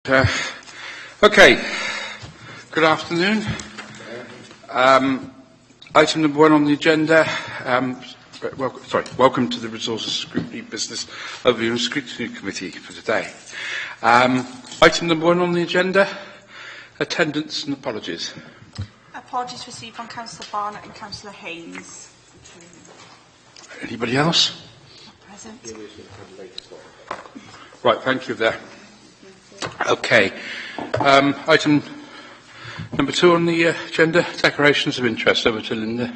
Okay, good afternoon. Item number 1 on the agenda. Welcome to the Resources Scrutiny Business Overview and Scrutiny Committee for today. Item number 1 on the agenda, attendance and apologies. Apologies received from Councillor Barnett and Councillor Haynes. Anybody else? Present. Right, thank you there. Okay. Item number 2 on the agenda, declarations of interest. Over to Linda.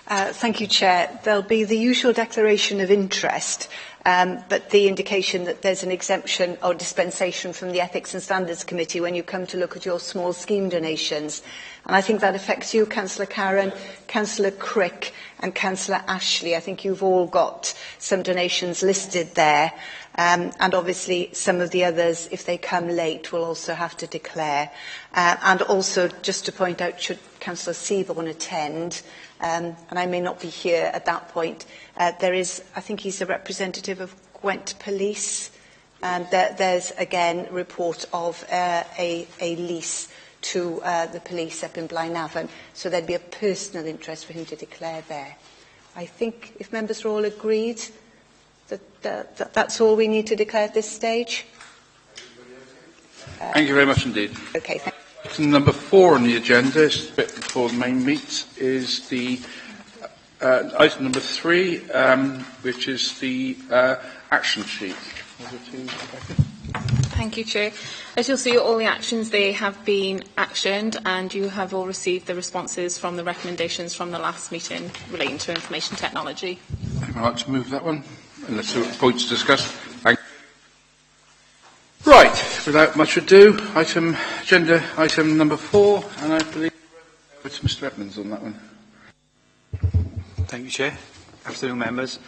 Thank you, Chair. There'll be the usual declaration of interest, but the indication that there's an exemption or dispensation from the Ethics and Standards Committee when you come to look at your small scheme donations. And I think that affects you, Councillor Karen, Councillor Crick and Councillor Ashley. I think you've all got some donations listed there. And obviously some of the others, if they come late, will also have to declare. And also, just to point out, should Councillor Seaborn attend, and I may not be here at that point, there is, I think he's a representative of Gwent Police, and there's again a report of a lease to the police up in Blaenavon, so there'd be a personal interest for him to declare there. I think, if members are all agreed, that's all we need to declare at this stage. Thank you very much indeed. Okay, thank you. Item number 4 on the agenda, is a bit before the main meet, is the item number 3, which is the action sheet. Thank you, Chair. As you'll see, all the actions, they have been actioned, and you have all received the responses from the recommendations from the last meeting relating to information technology. I'd like to move that one, unless there are points to discuss. Thank you. Right, without much ado, agenda item number 4, and I believe it's Mr. Edmonds on that one. Thank you, Chair. Afternoon, members.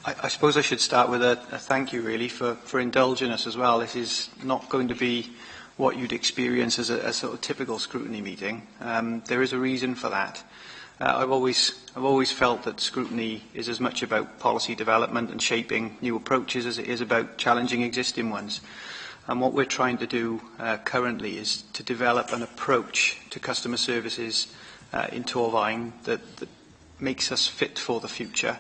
I suppose I should start with a thank you, really, for indulging us as well. This is not going to be what you'd experience as a sort of typical scrutiny meeting. There is a reason for that. I've always felt that scrutiny is as much about policy development and shaping new approaches as it is about challenging existing ones. And what we're trying to do currently is to develop an approach to customer services in Torfaen that makes us fit for the future.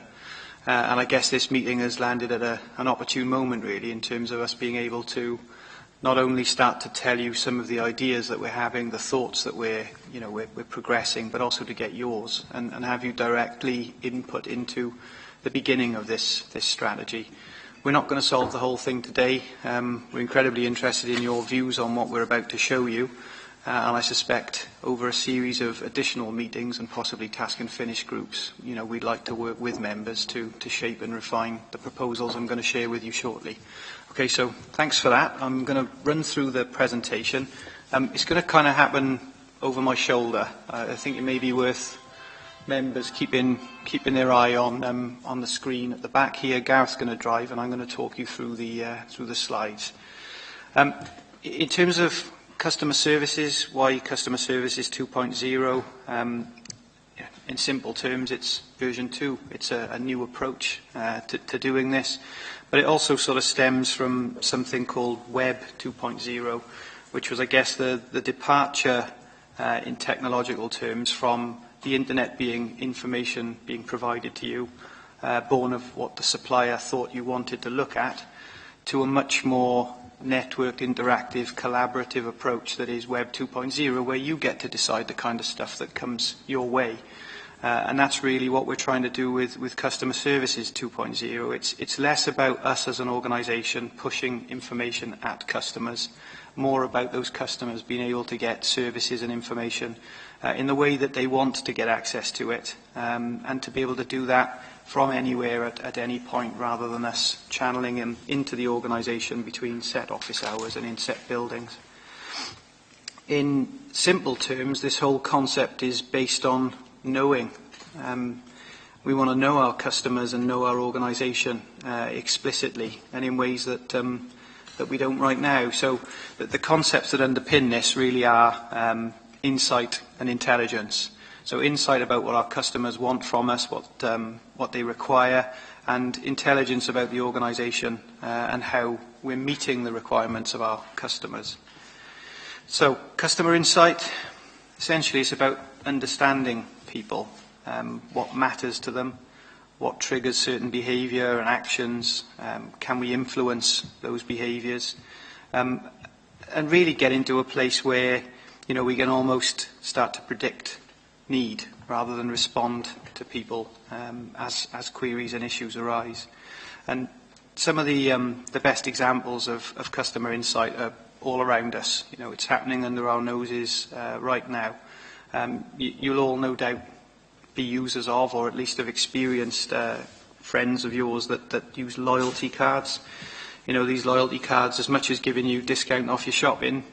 And I guess this meeting has landed at an opportune moment, really, in terms of us being able to not only start to tell you some of the ideas that we're having, the thoughts that we're progressing, but also to get yours and have you directly input into the beginning of this strategy. We're not going to solve the whole thing today. We're incredibly interested in your views on what we're about to show you. And I suspect over a series of additional meetings and possibly task and finish groups, we'd like to work with members to shape and refine the proposals I'm going to share with you shortly. Okay, so thanks for that. I'm going to run through the presentation. It's going to kind of happen over my shoulder. I think it may be worth members keeping their eye on the screen at the back here. Gareth's going to drive, and I'm going to talk you through the slides. In terms of customer services, why customer services 2.0? In simple terms, it's version 2. It's a new approach to doing this. But it also sort of stems from something called Web 2.0, which was, I guess, the departure in technological terms from the internet being information being provided to you, born of what the supplier thought you wanted to look at, to a much more networked, interactive, collaborative approach that is Web 2.0, where you get to decide the kind of stuff that comes your way. And that's really what we're trying to do with Customer Services 2.0. It's less about us as an organisation pushing information at customers, more about those customers being able to get services and information in the way that they want to get access to it, and to be able to do that from anywhere at any point, rather than us channeling them into the organisation between set office hours and in set buildings. In simple terms, this whole concept is based on knowing. We want to know our customers and know our organisation explicitly and in ways that we don't right now. So the concepts that underpin this really are insight and intelligence. So insight about what our customers want from us, what they require, and intelligence about the organisation and how we're meeting the requirements of our customers. So, customer insight, essentially it's about understanding people, what matters to them, what triggers certain behaviour and actions, can we influence those behaviours, and really get into a place where, you know, we can almost start to predict need rather than respond to people as queries and issues arise. And some of the best examples of customer insight are all around us. You know, it's happening under our noses right now. You'll all no doubt be users of, or at least have experienced friends of yours that use loyalty cards. You know, these loyalty cards, as much as giving you discount off your shopping,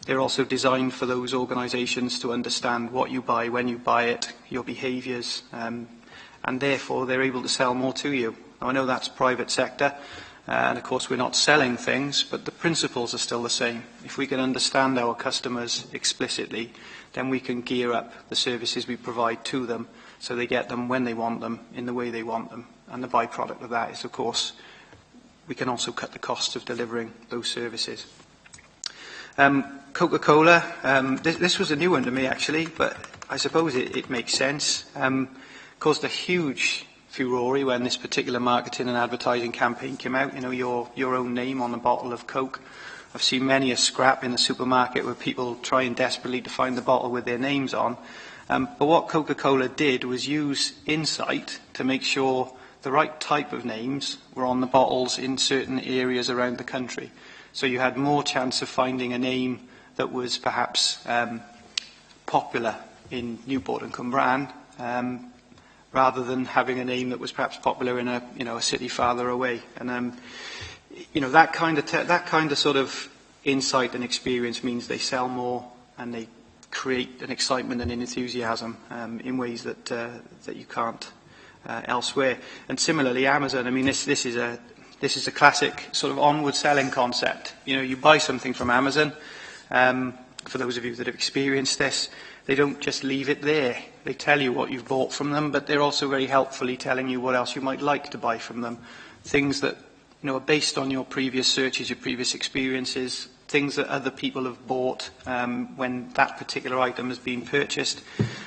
they're also designed for those organisations to understand what you buy, when you buy it, your behaviours, and therefore they're able to sell more to you. Now, I know that's private sector, and of course we're not selling things, but the principles are still the same. If we can understand our customers explicitly, then we can gear up the services we provide to them so they get them when they want them, in the way they want them. And the byproduct of that is, of course, we can also cut the costs of delivering those services. Coca-Cola, this was a new one to me actually, but I suppose it makes sense. Caused a huge furore when this particular marketing and advertising campaign came out. You know, your own name on a bottle of Coke. I've seen many a scrap in the supermarket where people trying desperately to find the bottle with their names on. But what Coca-Cola did was use insight to make sure the right type of names were on the bottles in certain areas around the country. So you had more chance of finding a name that was perhaps popular in Newport and Cwmbran, rather than having a name that was perhaps popular in a city farther away. And that kind of sort of insight and experience means they sell more and they create an excitement and an enthusiasm in ways that you can't elsewhere. And similarly, Amazon. I mean, this is a classic sort of onward selling concept. You know, you buy something from Amazon. For those of you that have experienced this, they don't just leave it there. They tell you what you've bought from them, but they're also very helpfully telling you what else you might like to buy from them. Things that, you know, are based on your previous searches, your previous experiences, things that other people have bought when that particular item has been purchased.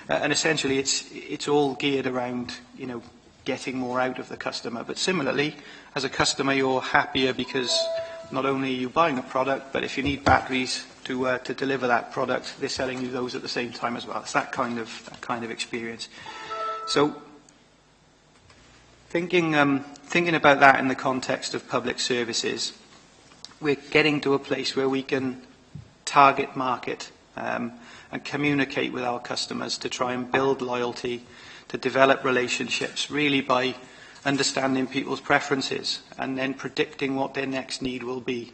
And essentially it's all geared around, you know, getting more out of the customer. But similarly, as a customer, you're happier because not only are you buying a product, but if you need batteries to deliver that product, they're selling you those at the same time as well. It's that kind of experience. So thinking about that in the context of public services, we're getting to a place where we can target market and communicate with our customers to try and build loyalty, to develop relationships, really by understanding people's preferences and then predicting what their next need will be.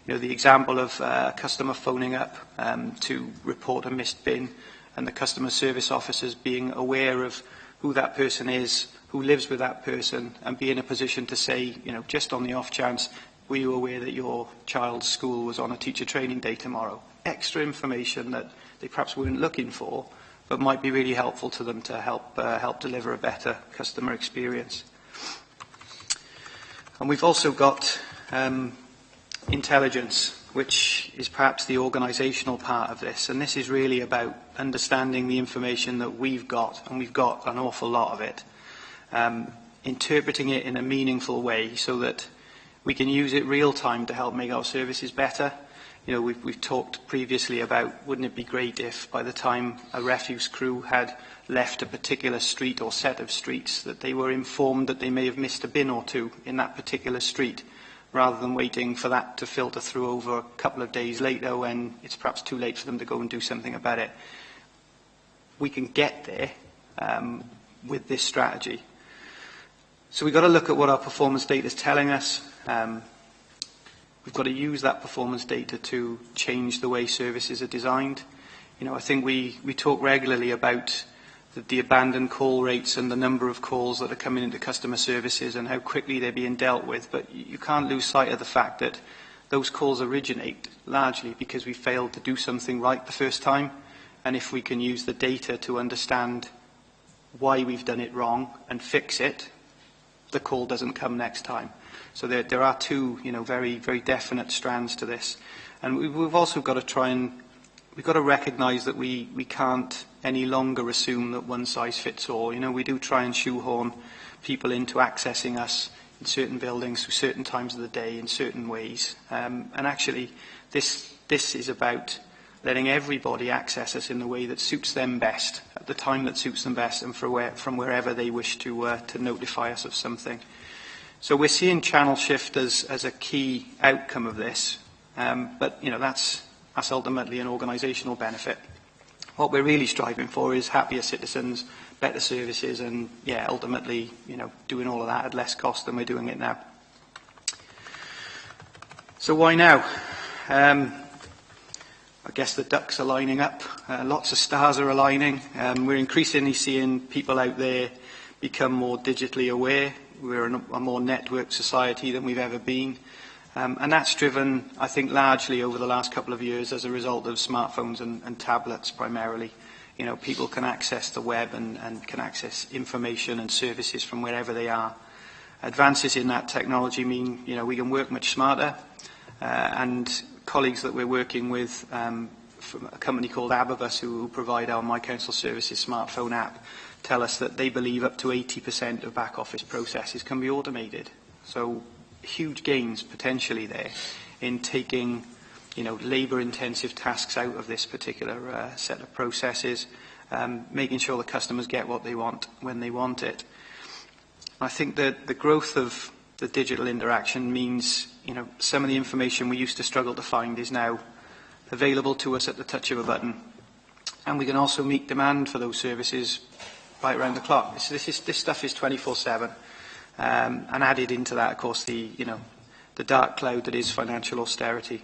You know, the example of a customer phoning up to report a missed bin and the customer service officers being aware of who that person is, who lives with that person, and be in a position to say, you know, just on the off chance, were you aware that your child's school was on a teacher training day tomorrow? Extra information that they perhaps weren't looking for, but might be really helpful to them to help deliver a better customer experience. And we've also got intelligence, which is perhaps the organisational part of this. And this is really about understanding the information that we've got, and we've got an awful lot of it, interpreting it in a meaningful way so that we can use it real time to help make our services better. You know, we've talked previously about, wouldn't it be great if by the time a refuse crew had left a particular street or set of streets that they were informed that they may have missed a bin or two in that particular street, rather than waiting for that to filter through over a couple of days later when it's perhaps too late for them to go and do something about it. We can get there with this strategy. So we've got to look at what our performance data is telling us. We've got to use that performance data to change the way services are designed. You know, I think we talk regularly about the abandoned call rates and the number of calls that are coming into customer services and how quickly they're being dealt with, but you can't lose sight of the fact that those calls originate largely because we failed to do something right the first time. And if we can use the data to understand why we've done it wrong and fix it, the call doesn't come next time. So there are two, very, very definite strands to this. And we've also got to we've got to recognise that we can't any longer assume that one size fits all. We do try and shoehorn people into accessing us in certain buildings through certain times of the day in certain ways. And actually, this is about letting everybody access us in the way that suits them best, at the time that suits them best, and from wherever they wish to notify us of something. So we're seeing channel shift as a key outcome of this, but that's ultimately an organisational benefit. What we're really striving for is happier citizens, better services, and ultimately, doing all of that at less cost than we're doing it now. So why now? I guess the ducks are lining up. Lots of stars are aligning. We're increasingly seeing people out there become more digitally aware. We're a more networked society than we've ever been. And that's driven, I think, largely over the last couple of years as a result of smartphones and tablets primarily. People can access the web and can access information and services from wherever they are. Advances in that technology mean, we can work much smarter. And colleagues that we're working with from a company called Ababus, who provide our My Council Services smartphone app, tell us that they believe up to 80% of back office processes can be automated. So huge gains potentially there in taking labour-intensive tasks out of this particular set of processes, making sure the customers get what they want when they want it. I think that the growth of the digital interaction means some of the information we used to struggle to find is now available to us at the touch of a button, and we can also meet demand for those services right around the clock. This stuff is 24/7, and added into that, of course, the dark cloud that is financial austerity.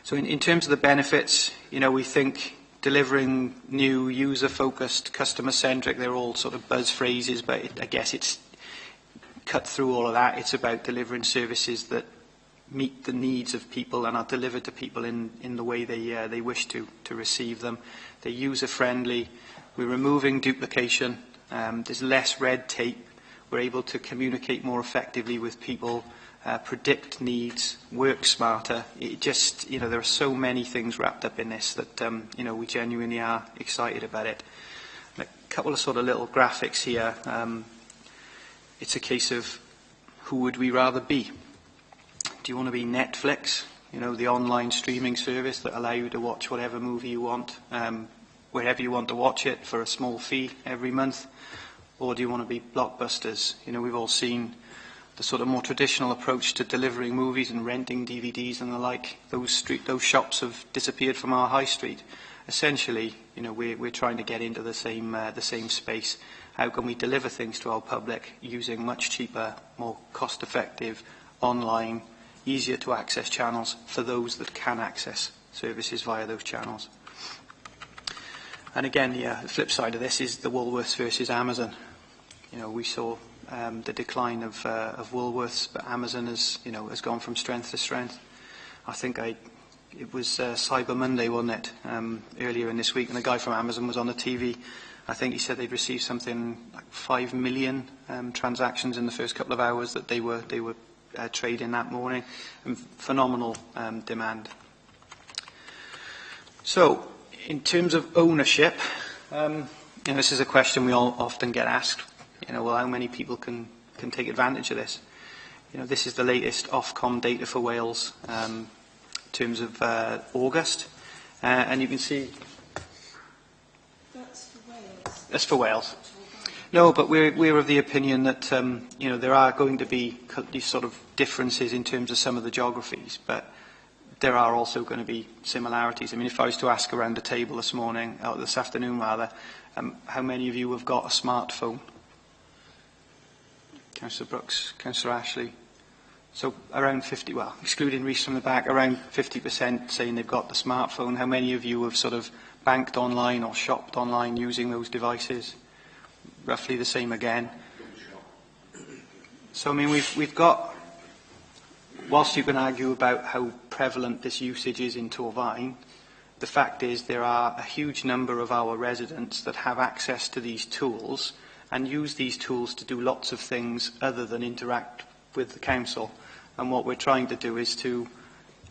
So in terms of the benefits, we think delivering new, user-focused, customer-centric, they're all sort of buzz phrases, but I guess it's cut through all of that. It's about delivering services that meet the needs of people and are delivered to people in the way they wish to receive them. They're user-friendly. We're removing duplication. There's less red tape. We're able to communicate more effectively with people, predict needs, work smarter. It just, there are so many things wrapped up in this that, we genuinely are excited about it. A couple of sort of little graphics here. It's a case of who would we rather be? Do you want to be Netflix, the online streaming service that allow you to watch whatever movie you want, wherever you want to watch it for a small fee every month? Or do you want to be Blockbusters? We've all seen the sort of more traditional approach to delivering movies and renting DVDs and the like. Those shops have disappeared from our high street. Essentially, we're trying to get into the same space. How can we deliver things to our public using much cheaper, more cost-effective, online, easier to access channels for those that can access services via those channels? And again, the flip side of this is the Woolworths versus Amazon. We saw the decline of Woolworths, but Amazon has gone from strength to strength. I think it was Cyber Monday, wasn't it, earlier in this week, and a guy from Amazon was on the TV. I think he said they'd received something like 5 million transactions in the first couple of hours that they were trading that morning, and phenomenal demand. So, in terms of ownership, this is a question we all often get asked. Well, how many people can take advantage of this? This is the latest Ofcom data for Wales in terms of August, and you can see. That's for Wales. That's for Wales. No, but we're of the opinion that there are going to be these sort of differences in terms of some of the geographies, but there are also going to be similarities. I mean, if I was to ask around the table this afternoon rather, how many of you have got a smartphone? Councillor Brooks, Councillor Ashley. So around 50, well, excluding Reece from the back, around 50% saying they've got the smartphone. How many of you have sort of banked online or shopped online using those devices? Roughly the same again. So, I mean, we've got, whilst you can argue about how prevalent this usage is in Torfaen, the fact is there are a huge number of our residents that have access to these tools and use these tools to do lots of things other than interact with the council. And what we're trying to do is to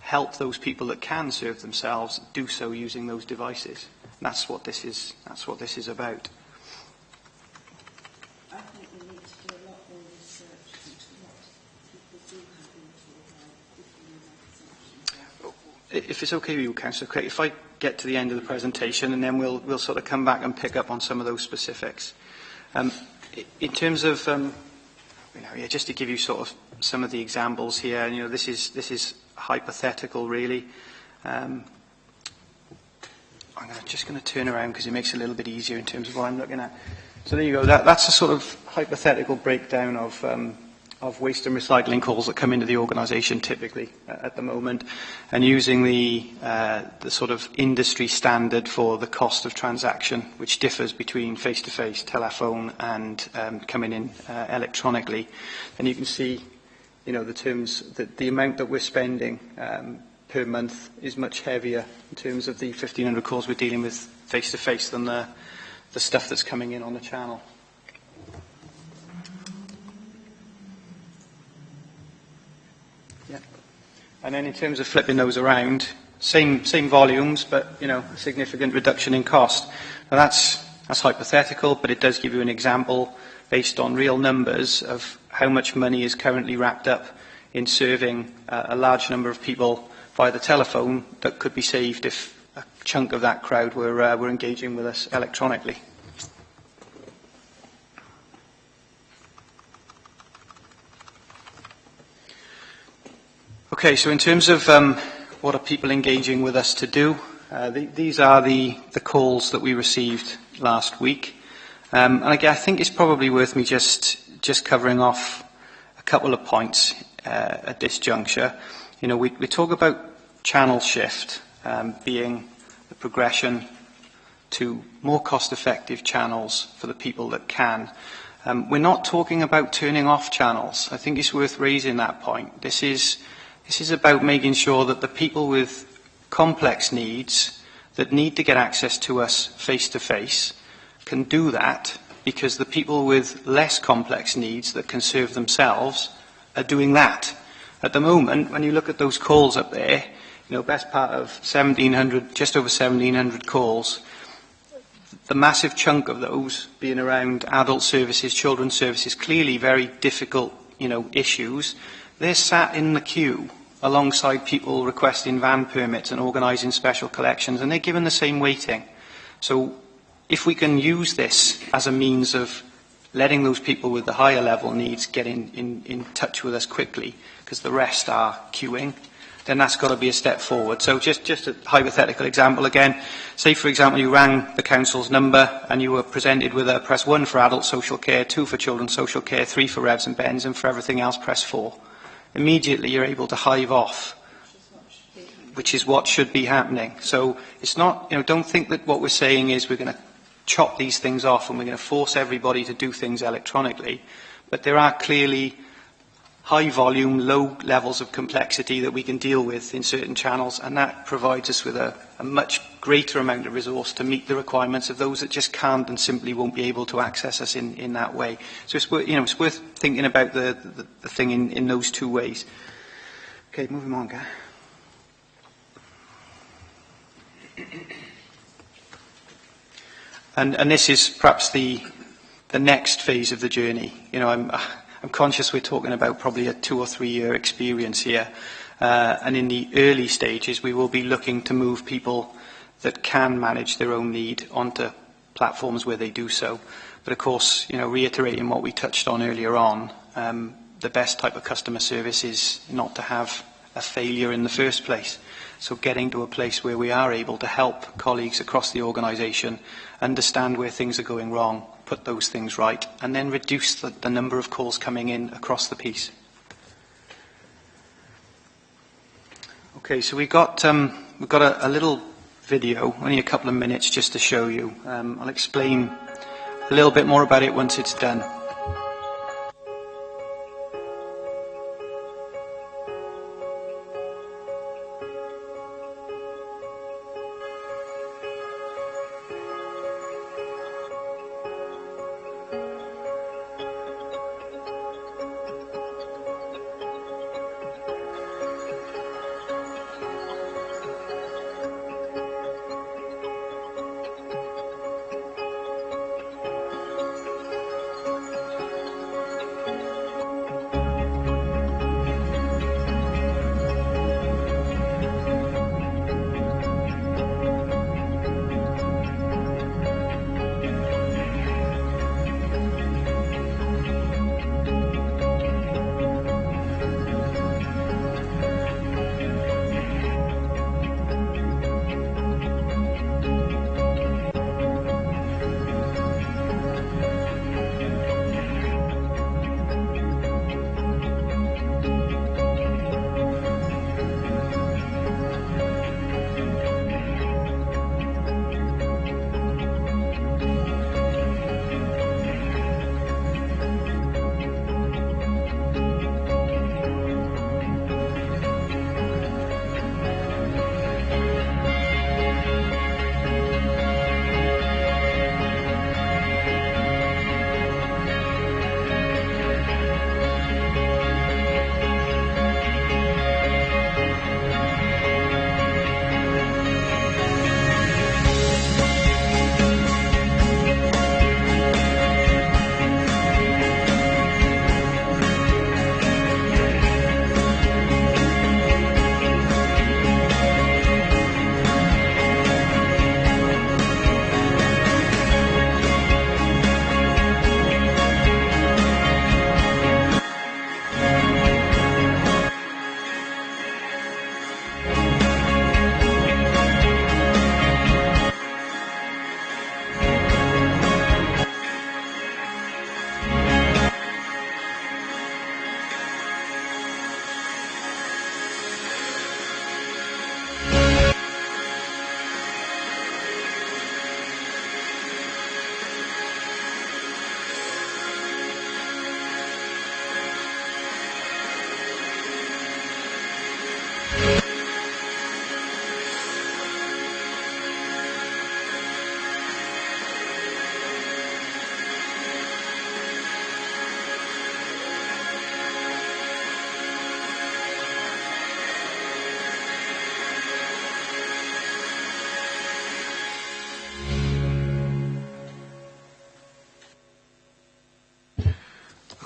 help those people that can serve themselves do so using those devices. And that's what this is. That's what this is about. I think we need to do a lot more research into what people do have into If it's okay with you, Councillor Craig, if I get to the end of the presentation and then we'll sort of come back and pick up on some of those specifics. In terms of, just to give you sort of some of the examples here, and this is hypothetical really. I'm just going to turn around because it makes it a little bit easier in terms of what I'm looking at. So there you go. That's a sort of hypothetical breakdown of waste and recycling calls that come into the organisation typically at the moment, and using the sort of industry standard for the cost of transaction, which differs between face-to-face, telephone, and coming in electronically. And you can see, the terms, that the amount that we're spending per month is much heavier in terms of the 1,500 calls we're dealing with face-to-face than the stuff that's coming in on the channel. And then in terms of flipping those around, same volumes, but a significant reduction in cost. Now that's hypothetical, but it does give you an example based on real numbers of how much money is currently wrapped up in serving a large number of people via the telephone that could be saved if a chunk of that crowd were engaging with us electronically. Okay, so in terms of what are people engaging with us to do, these are the calls that we received last week. And again, I think it's probably worth me just covering off a couple of points at this juncture. We talk about channel shift being the progression to more cost-effective channels for the people that can. We're not talking about turning off channels. I think it's worth raising that point. This is about making sure that the people with complex needs that need to get access to us face-to-face can do that, because the people with less complex needs that can serve themselves are doing that. At the moment, when you look at those calls up there, best part of 1,700, just over 1,700 calls, the massive chunk of those being around adult services, children's services, clearly very difficult, issues. They're sat in the queue alongside people requesting van permits and organising special collections, and they're given the same weighting. So if we can use this as a means of letting those people with the higher level needs get in touch with us quickly, because the rest are queuing, then that's got to be a step forward. So just a hypothetical example again. Say, for example, you rang the council's number and you were presented with a press 1 for adult social care, 2 for children's social care, 3 for revs and bends, and for everything else press 4. Immediately you're able to hive off, which is what should be happening. So it's not, don't think that what we're saying is we're going to chop these things off and we're going to force everybody to do things electronically. But there are clearly high volume, low levels of complexity that we can deal with in certain channels, and that provides us with a much greater amount of resource to meet the requirements of those that just can't and simply won't be able to access us in that way. So it's worth thinking about the thing in those two ways. Okay, moving on, Gav. And this is perhaps the next phase of the journey. I'm conscious we're talking about probably a 2 or 3 year experience here. And in the early stages, we will be looking to move people that can manage their own need onto platforms where they do so. But of course, reiterating what we touched on earlier on, the best type of customer service is not to have a failure in the first place. So getting to a place where we are able to help colleagues across the organisation understand where things are going wrong, put those things right, and then reduce the number of calls coming in across the piece. Okay, so we've got a little video, only a couple of minutes just to show you. I'll explain a little bit more about it once it's done.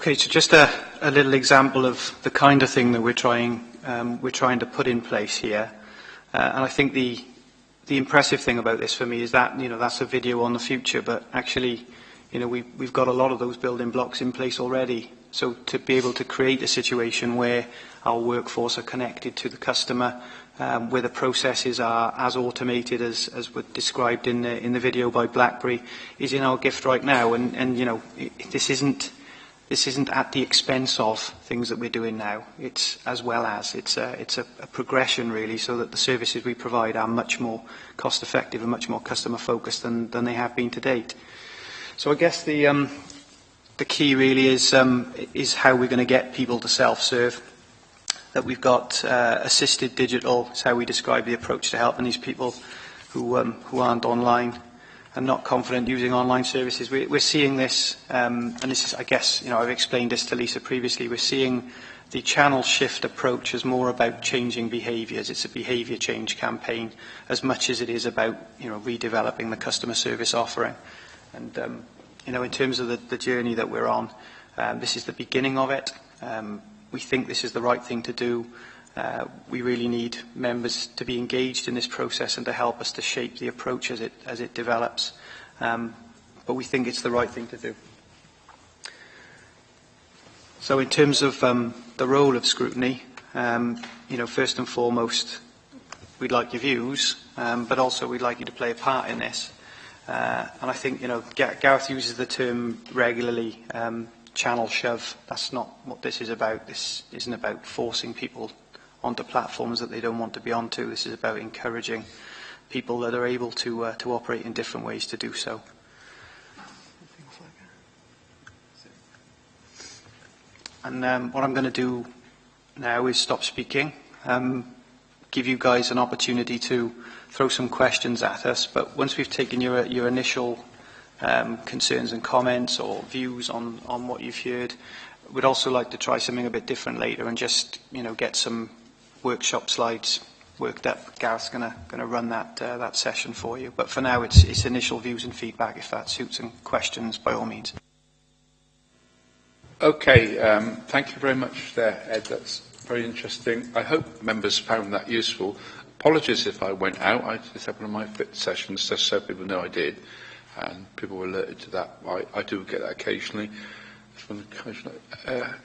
Okay, so just a little example of the kind of thing that we're trying to put in place here. And I think the impressive thing about this for me is that, that's a video on the future, but actually, we've got a lot of those building blocks in place already. So to be able to create a situation where our workforce are connected to the customer, where the processes are as automated as were described in the video by BlackBerry, is in our gift right now. And this isn't at the expense of things that we're doing now. It's as well as it's a progression really, so that the services we provide are much more cost effective and much more customer focused than they have been to date. So I guess the key really is how we're going to get people to self-serve. That we've got assisted digital is how we describe the approach to helping these people who aren't online and not confident using online services. We're seeing this, and this is, I guess, I've explained this to Lisa previously, we're seeing the channel shift approach as more about changing behaviours. It's a behaviour change campaign as much as it is about, redeveloping the customer service offering. And, in terms of the journey that we're on, this is the beginning of it. We think this is the right thing to do. We really need members to be engaged in this process and to help us to shape the approach as it develops. But we think it's the right thing to do. So in terms of the role of scrutiny, first and foremost, we'd like your views, but also we'd like you to play a part in this. And I think, Gareth uses the term regularly, channel shove. That's not what this is about. This isn't about forcing people onto platforms that they don't want to be onto. This is about encouraging people that are able to operate in different ways to do so. And what I'm going to do now is stop speaking, give you guys an opportunity to throw some questions at us. But once we've taken your initial concerns and comments or views on what you've heard, we'd also like to try something a bit different later and just get some workshop slides worked up. Gareth's going to run that session for you. But for now, it's initial views and feedback. If that suits, and questions, by all means. Okay, thank you very much there, Ed. That's very interesting. I hope members found that useful. Apologies if I went out. I just had one of my fit sessions just so people know I did, and people were alerted to that. I do get that occasionally.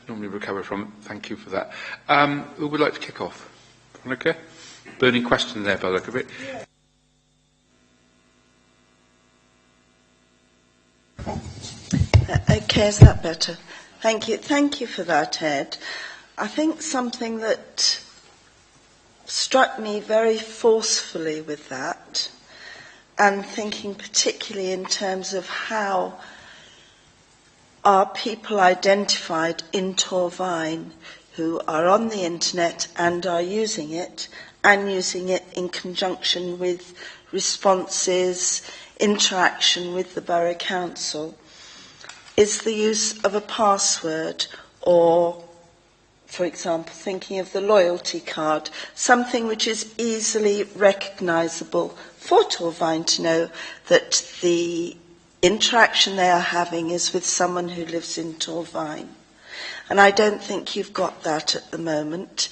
Normally recover from it. Thank you for that. Who would like to kick off? Okay. Burning question there by the look of it. Okay, is that better? Thank you for that, Ed. I think something that struck me very forcefully with that, and thinking particularly in terms of how are people identified in Torvine who are on the internet and are using it, and using it in conjunction with responses, interaction with the Borough Council, is the use of a password, or, for example, thinking of the loyalty card, something which is easily recognisable for Torvine to know that the interaction they are having is with someone who lives in Torvine. And I don't think you've got that at the moment.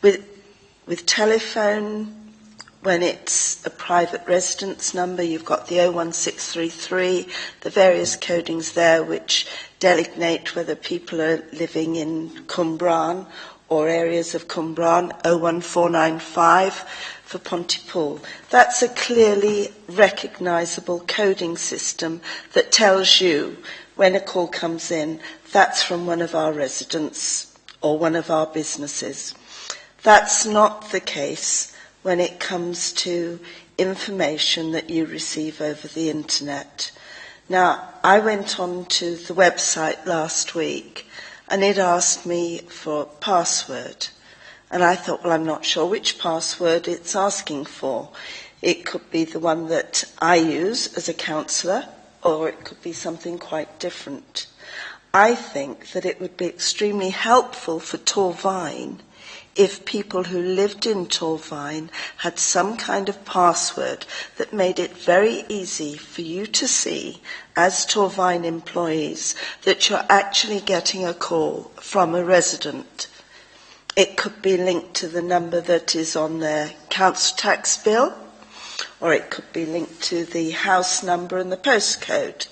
With telephone, when it's a private residence number, you've got the 01633, the various codings there which designate whether people are living in Cwmbran or areas of Cwmbran, 01495 for Pontypool. That's a clearly recognisable coding system that tells you when a call comes in, that's from one of our residents or one of our businesses. That's not the case when it comes to information that you receive over the internet. Now, I went on to the website last week and it asked me for a password. And I thought, well, I'm not sure which password it's asking for. It could be the one that I use as a councillor, or it could be something quite different. I think that it would be extremely helpful for Torvine if people who lived in Torvine had some kind of password that made it very easy for you to see, as Torvine employees, that you're actually getting a call from a resident. It could be linked to the number that is on their council tax bill, or it could be linked to the house number and the postcode.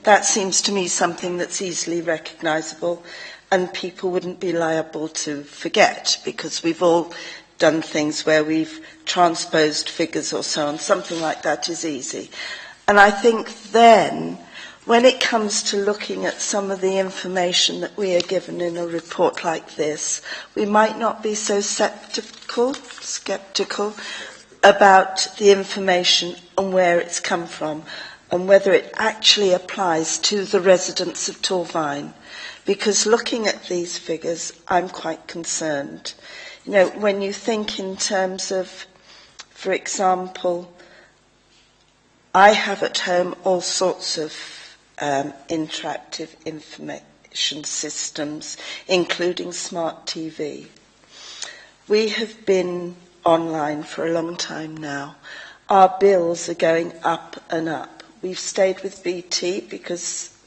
That seems to me something that's easily recognisable, and people wouldn't be liable to forget, because we've all done things where we've transposed figures or so on. Something like that is easy. And I think then, when it comes to looking at some of the information that we are given in a report like this, we might not be so sceptical about the information and where it's come from, and whether it actually applies to the residents of Torvine. Because looking at these figures, I'm quite concerned. You know, when you think in terms of, for example, I have at home all sorts of interactive information systems, including smart TV. We have been online for a long time now. Our bills are going up and up. We've stayed with BT because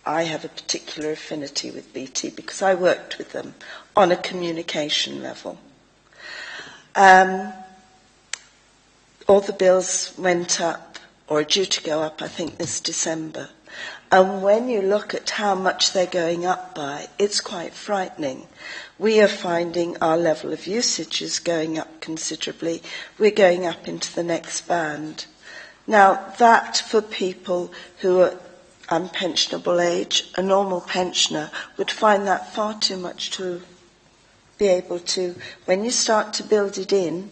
I have a particular affinity with BT because I worked with them on a communication level. All the bills went up, or are due to go up, I think, this December. And when you look at how much they're going up by, it's quite frightening. We are finding our level of usage is going up considerably. We're going up into the next band. Now, that for people who are unpensionable age, a normal pensioner would find that far too much to be able to, when you start to build it in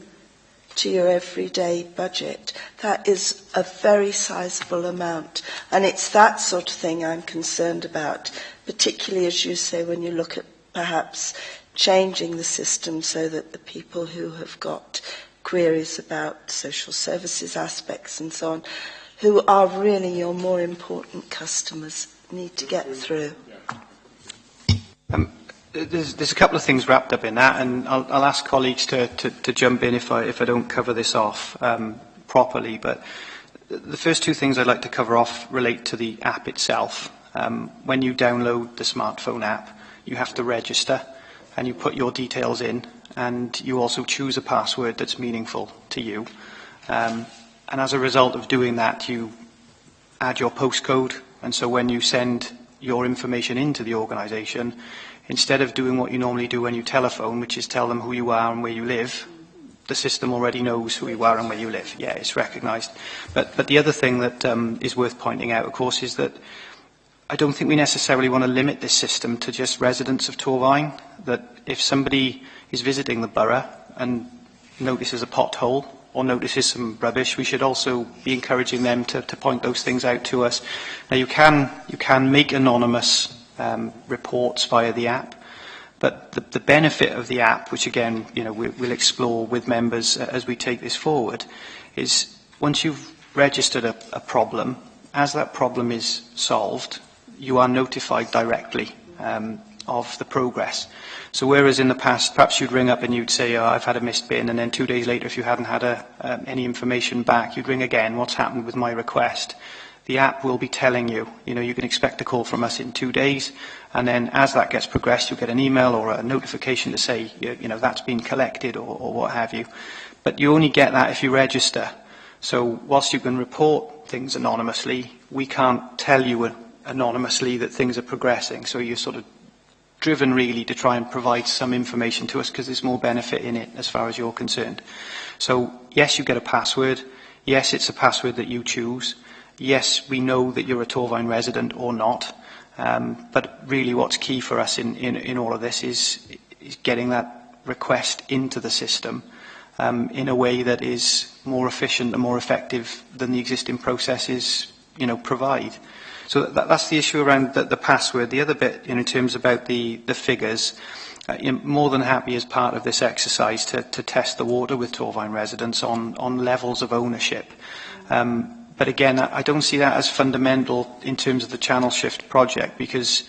to your everyday budget, that is a very sizable amount. And it's that sort of thing I'm concerned about, particularly, as you say, when you look at perhaps changing the system so that the people who have got queries about social services aspects and so on, who are really your more important customers, need to get through. There's a couple of things wrapped up in that, and I'll ask colleagues to jump in if I don't cover this off properly. But the first two things I'd like to cover off relate to the app itself. When you download the smartphone app, you have to register, and you put your details in, and you also choose a password that's meaningful to you. And as a result of doing that, you add your postcode, and so when you send your information into the organisation, instead of doing what you normally do when you telephone, which is tell them who you are and where you live, the system already knows who you are and where you live. Yeah, it's recognised. But the other thing that is worth pointing out, of course, is that I don't think we necessarily want to limit this system to just residents of Torvine, that if somebody is visiting the borough and notices a pothole or notices some rubbish, we should also be encouraging them to point those things out to us. Now, you can make anonymous reports via the app, but the benefit of the app, which again, we'll explore with members as we take this forward, is once you've registered a problem, as that problem is solved, you are notified directly of the progress. So whereas in the past, perhaps you'd ring up and you'd say, I've had a missed bin, and then 2 days later, if you hadn't had any information back, you'd ring again, what's happened with my request? The app will be telling you, you can expect a call from us in 2 days, and then as that gets progressed, you'll get an email or a notification to say, that's been collected or what have you. But you only get that if you register. So whilst you can report things anonymously, we can't tell you anonymously that things are progressing. So you're sort of driven really to try and provide some information to us because there's more benefit in it as far as you're concerned. So yes, you get a password. Yes, it's a password that you choose. Yes, we know that you're a Torvine resident or not. But really what's key for us in all of this is getting that request into the system in a way that is more efficient and more effective than the existing processes, provide. So that's the issue around the password. The other bit, in terms about the figures, I'm more than happy as part of this exercise to test the water with Torvine residents on levels of ownership. But again, I don't see that as fundamental in terms of the Channel Shift project, because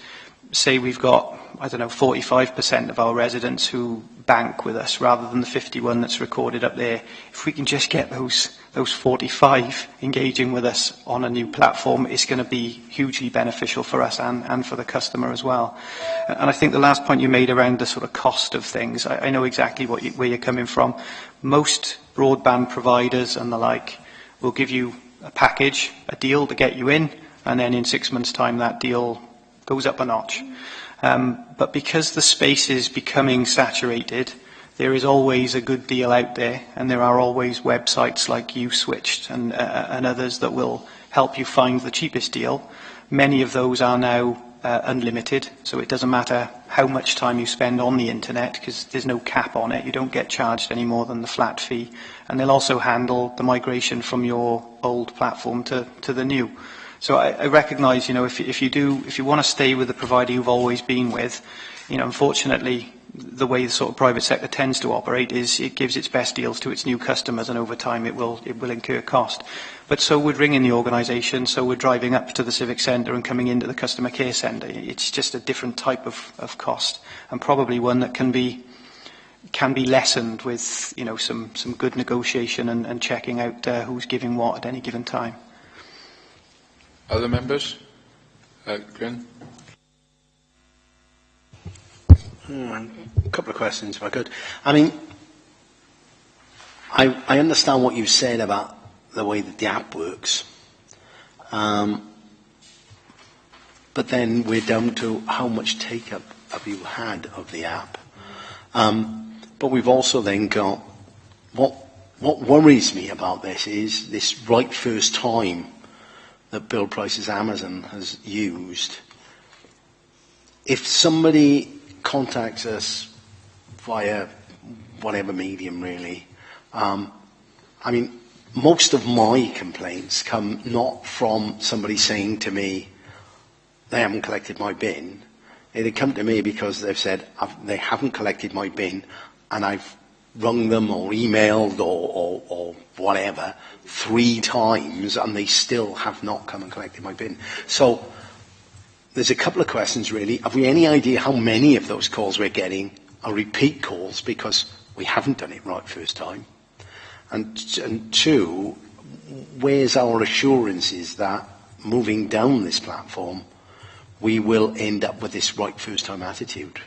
say we've got, I don't know, 45% of our residents who bank with us rather than the 51 that's recorded up there. If we can just get those 45 engaging with us on a new platform, it's going to be hugely beneficial for us and for the customer as well. And I think the last point you made around the sort of cost of things, I know exactly where you're coming from. Most broadband providers and the like will give you a package, a deal to get you in, and then in 6 months' time that deal goes up a notch. But because the space is becoming saturated, there is always a good deal out there, and there are always websites like Uswitched and others that will help you find the cheapest deal. Many of those are now unlimited, so it doesn't matter how much time you spend on the internet, because there's no cap on it. You don't get charged any more than the flat fee. And they'll also handle the migration from your old platform to the new. So I recognise, if you want to stay with the provider you've always been with, unfortunately, the way the sort of private sector tends to operate is it gives its best deals to its new customers, and over time it will incur cost. But so would ringing the organisation, so would driving up to the civic centre and coming into the customer care centre. It's just a different type of cost, and probably one that can be lessened with some good negotiation and checking out who's giving what at any given time. Other members? Glenn? A couple of questions, if I could. I mean, I understand what you said about the way that the app works. But then we're down to how much take-up have you had of the app. But we've also then got, what worries me about this is this right first time that Bill Price's Amazon has used. If somebody contacts us via whatever medium, really, I mean, most of my complaints come not from somebody saying to me, they haven't collected my bin. They come to me because they've said, they haven't collected my bin, and I've rung them or emailed or whatever 3 times, and they still have not come and collected my bin. So there's a couple of questions, really. Have we any idea how many of those calls we're getting are repeat calls because we haven't done it right first time? And 2, where's our assurances that moving down this platform, we will end up with this right first time attitude?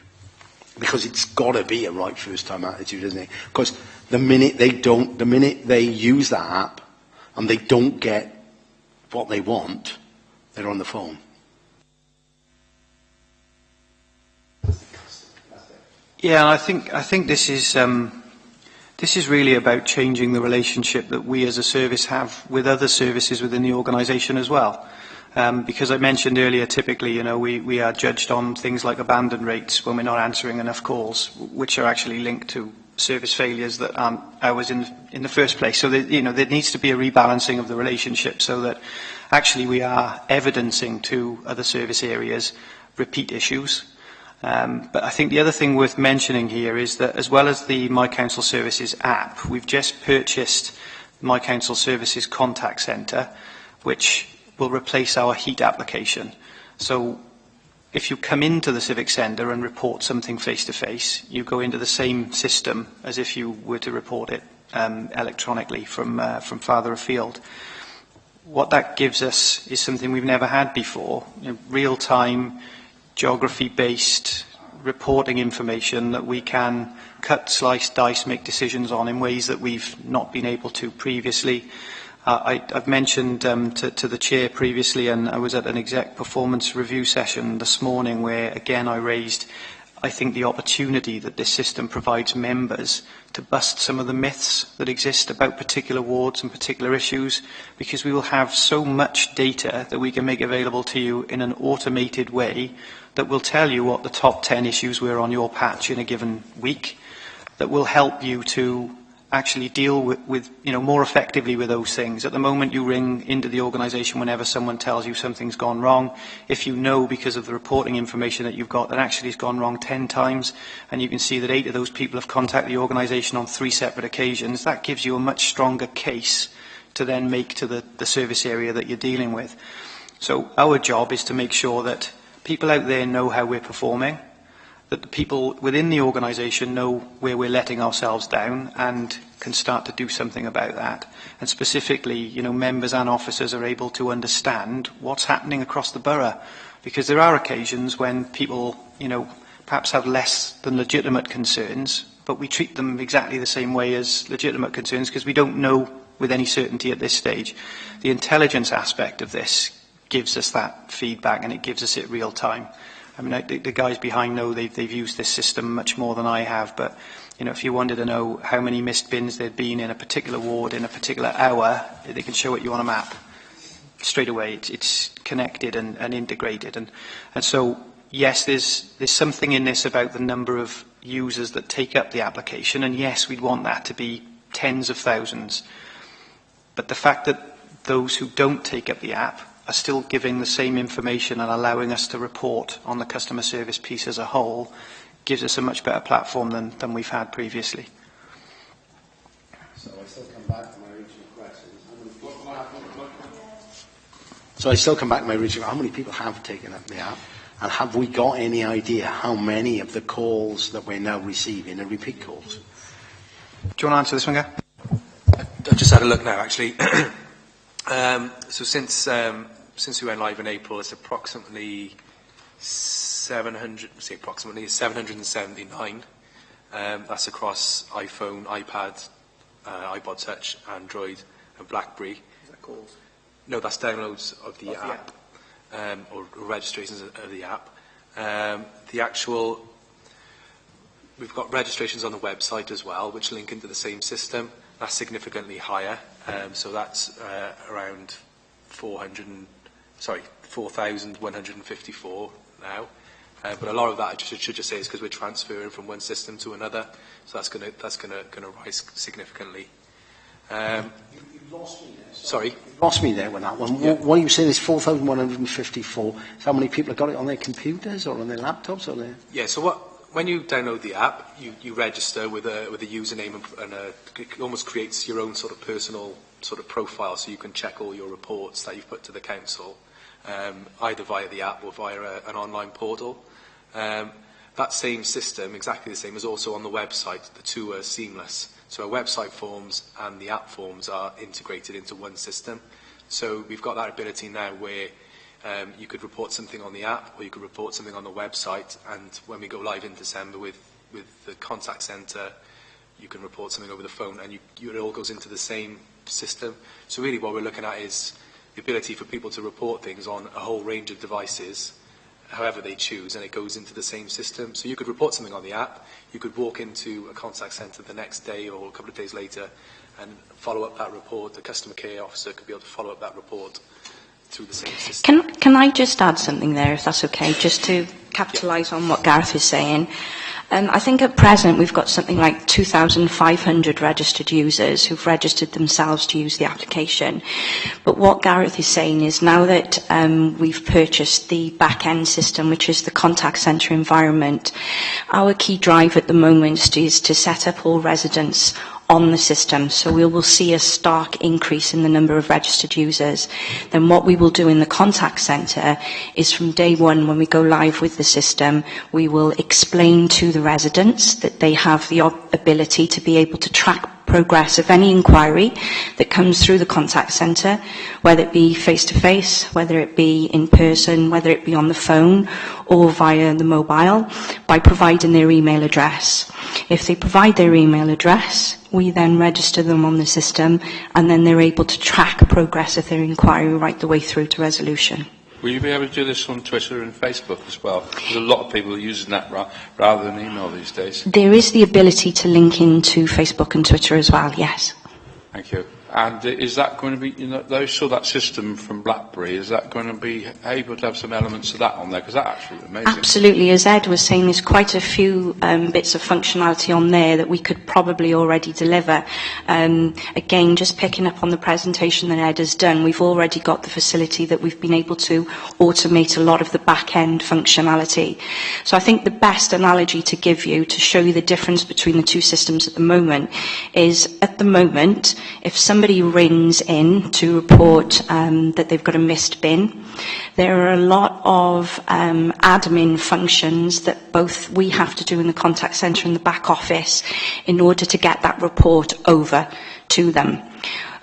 Because it's got to be a right first time attitude, isn't it? Because the minute they use that app and they don't get what they want, they're on the phone. Yeah, and I think this is really about changing the relationship that we as a service have with other services within the organisation as well. Because I mentioned earlier, typically, we are judged on things like abandon rates when we're not answering enough calls, which are actually linked to service failures that aren't ours in the first place. So there needs to be a rebalancing of the relationship so that actually we are evidencing to other service areas repeat issues. But I think the other thing worth mentioning here is that as well as the My Council Services app, we've just purchased My Council Services Contact Centre, which will replace our HEAT application. So if you come into the Civic Centre and report something face-to-face, you go into the same system as if you were to report it electronically from farther afield. What that gives us is something we've never had before, real-time, geography-based reporting information that we can cut, slice, dice, make decisions on in ways that we've not been able to previously. I've mentioned to the Chair previously, and I was at an exec performance review session this morning where, again, I raised, I think, the opportunity that this system provides members to bust some of the myths that exist about particular wards and particular issues, because we will have so much data that we can make available to you in an automated way that will tell you what the top 10 issues were on your patch in a given week, that will help you to actually deal with more effectively with those things. At the moment, you ring into the organisation whenever someone tells you something's gone wrong. If you know, because of the reporting information that you've got, that actually it's gone wrong 10 times, and you can see that 8 of those people have contacted the organisation on 3 separate occasions, that gives you a much stronger case to then make to the service area that you're dealing with. So our job is to make sure that people out there know how we're performing, that the people within the organisation know where we're letting ourselves down and can start to do something about that. And specifically, you know, members and officers are able to understand what's happening across the borough. Because there are occasions when people, you know, perhaps have less than legitimate concerns, but we treat them exactly the same way as legitimate concerns because we don't know with any certainty at this stage. The intelligence aspect of this gives us that feedback and it gives us it real time. I mean, the guys behind know they've used this system much more than I have, but you know, if you wanted to know how many missed bins there'd been in a particular ward in a particular hour, they can show it you on a map. Straight away, it's connected and integrated. And so, yes, there's something in this about the number of users that take up the application, and yes, we'd want that to be tens of thousands. But the fact that those who don't take up the app are still giving the same information and allowing us to report on the customer service piece as a whole gives us a much better platform than we've had previously. So I still come back to my original question. How many people have taken up the app? And have we got any idea how many of the calls that we're now receiving are repeat calls? Do you want to answer this one, Gav? I've just had a look now, actually. So since we went live in April, it's approximately 779. That's across iPhone, iPad, iPod Touch, Android, and BlackBerry. Is that calls? No, that's downloads of the app, or registrations of the app. We've got registrations on the website as well, which link into the same system. That's significantly higher. So that's around 4,154 now. But a lot of that, I should just say, is because we're transferring from one system to another. So that's going to rise significantly. You lost me there. Sorry? You lost me there with that one. Yeah. What are you saying is 4,154? Is how many people have got it on their computers or on their laptops or their... Yeah, so when you download the app, you register with a username and it almost creates your own sort of personal sort of profile, so you can check all your reports that you've put to the council, either via the app or via an online portal. That same system, exactly the same, is also on the website. The two are seamless. So our website forms and the app forms are integrated into one system. So we've got that ability now where you could report something on the app or you could report something on the website, and when we go live in December with the contact centre, you can report something over the phone and it all goes into the same system. So really what we're looking at is the ability for people to report things on a whole range of devices, however they choose, and it goes into the same system. So you could report something on the app, you could walk into a contact centre the next day or a couple of days later and follow up that report. The customer care officer could be able to follow up that report through the same system. Can I just add something there, if that's okay, just to capitalise on what Gareth is saying? I think at present we've got something like 2,500 registered users who've registered themselves to use the application. But what Gareth is saying is now that we've purchased the back-end system, which is the contact centre environment, our key drive at the moment is to set up all residents on the system. So we will see a stark increase in the number of registered users. Then what we will do in the contact centre is from day one, when we go live with the system, we will explain to the residents that they have the ability to be able to track progress of any inquiry that comes through the contact centre, whether it be face-to-face, whether it be in person, whether it be on the phone or via the mobile, by providing their email address. If they provide their email address, we then register them on the system, and then they're able to track progress of their inquiry right the way through to resolution. Will you be able to do this on Twitter and Facebook as well? There's a lot of people using that rather than email these days. There is the ability to link into Facebook and Twitter as well, yes. Thank you. And is that going to be, those saw that system from BlackBerry, is that going to be able to have some elements of that on there? Because that's absolutely amazing. Absolutely. As Ed was saying, there's quite a few bits of functionality on there that we could probably already deliver. Again, just picking up on the presentation that Ed has done, we've already got the facility that we've been able to automate a lot of the back-end functionality. So I think the best analogy to give you, to show you the difference between the two systems at the moment, is at the moment, if somebody somebody rings in to report that they've got a missed bin, there are a lot of admin functions that both we have to do in the contact centre and the back office in order to get that report over to them.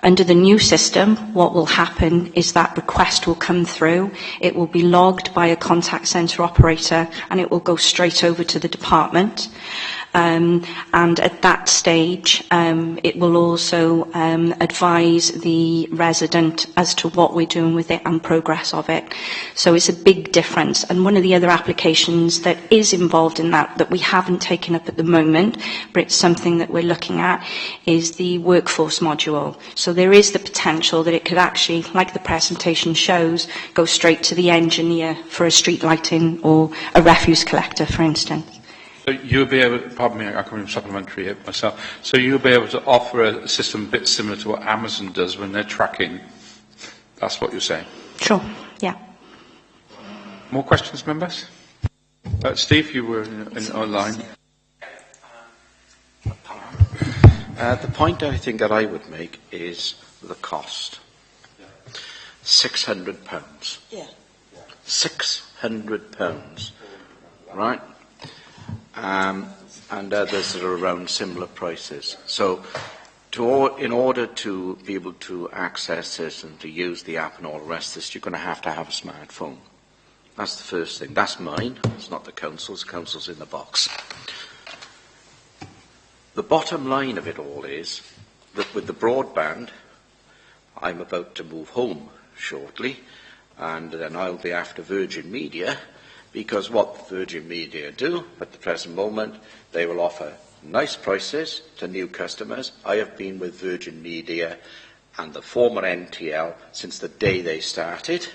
Under the new system, what will happen is that request will come through, it will be logged by a contact centre operator, and it will go straight over to the department. And at that stage, it will also advise the resident as to what we're doing with it and progress of it. So it's a big difference. And one of the other applications that is involved in that we haven't taken up at the moment, but it's something that we're looking at, is the workforce module. So there is the potential that it could actually, like the presentation shows, go straight to the engineer for a street lighting or a refuse collector, for instance. So you'll be able, pardon me, I come from supplementary here myself, so you'll be able to offer a system a bit similar to what Amazon does when they're tracking. That's what you're saying? Sure, yeah. More questions, members? Steve, you were in online. The point I think that I would make is the cost. £600. Yeah. £600, right? And others that are around similar prices. So, in order to be able to access this and to use the app and all the rest of this, you're going to have a smartphone. That's the first thing. That's mine. It's not the council's. The council's in the box. The bottom line of it all is that with the broadband, I'm about to move home shortly, and then I'll be after Virgin Media, because what Virgin Media do at the present moment, they will offer nice prices to new customers. I have been with Virgin Media and the former NTL since the day they started,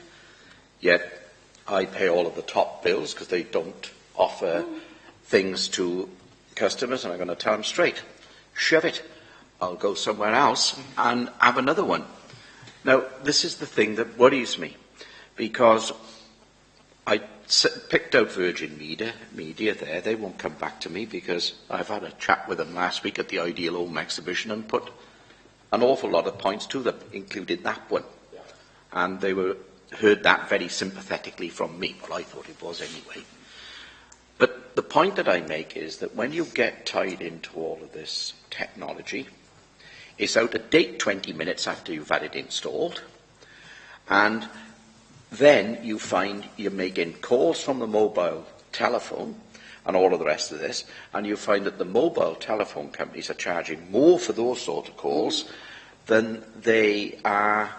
yet I pay all of the top bills because they don't offer things to customers, and I'm going to tell them straight, shove it, I'll go somewhere else and have another one. Now, this is the thing that worries me, because I picked out Virgin Media there. They won't come back to me because I've had a chat with them last week at the Ideal Home exhibition and put an awful lot of points to them, including that one. And they heard that very sympathetically from me. Well, I thought it was anyway. But the point that I make is that when you get tied into all of this technology, it's out of date 20 minutes after you've had it installed, and then you find you're making calls from the mobile telephone and all of the rest of this, and you find that the mobile telephone companies are charging more for those sort of calls than they are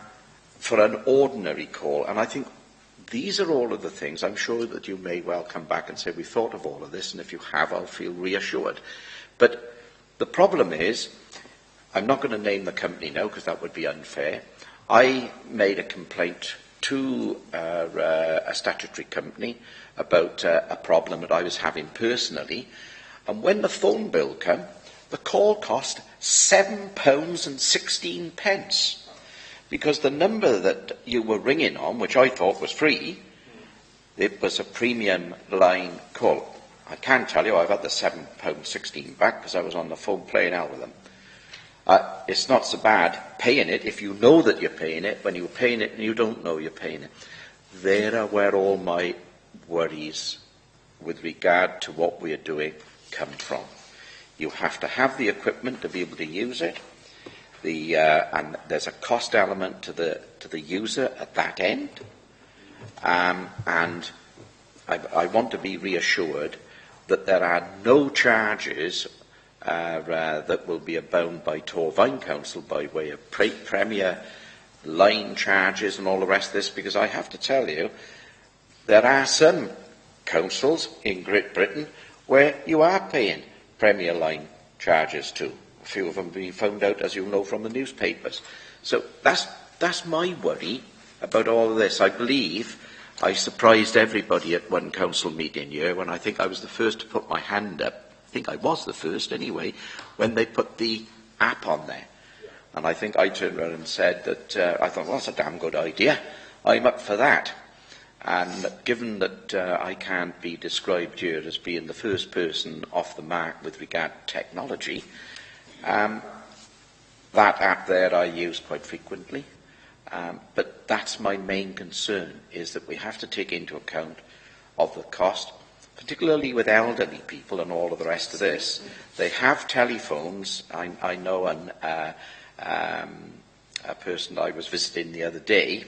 for an ordinary call. And I think these are all of the things. I'm sure that you may well come back and say, we thought of all of this, and if you have, I'll feel reassured. But the problem is, I'm not going to name the company now because that would be unfair. I made a complaint to a statutory company about a problem that I was having personally, and when the phone bill came, the call cost £7.16, because the number that you were ringing on, which I thought was free, it was a premium line call. I can tell you I've had the £7.16 back because I was on the phone playing out with them. It's not so bad paying it if you know that you're paying it, when you're paying it and you don't know you're paying it. There are where all my worries with regard to what we're doing come from. You have to have the equipment to be able to use it, and there's a cost element to the user at that end, and I want to be reassured that there are no charges that will be abound by Torvine Council by way of Premier line charges and all the rest of this, because I have to tell you, there are some councils in Great Britain where you are paying Premier line charges too. A few of them being found out, as you know, from the newspapers. So that's my worry about all of this. I believe I surprised everybody at one council meeting here when I think I was the first to put my hand up. I think I was the first anyway, when they put the app on there. And I think I turned around and said that I thought, well, that's a damn good idea. I'm up for that. And given that I can't be described here as being the first person off the mark with regard to technology, That app there I use quite frequently. But that's my main concern, is that we have to take into account of the cost, particularly with elderly people and all of the rest of this. They have telephones. I know a person I was visiting the other day,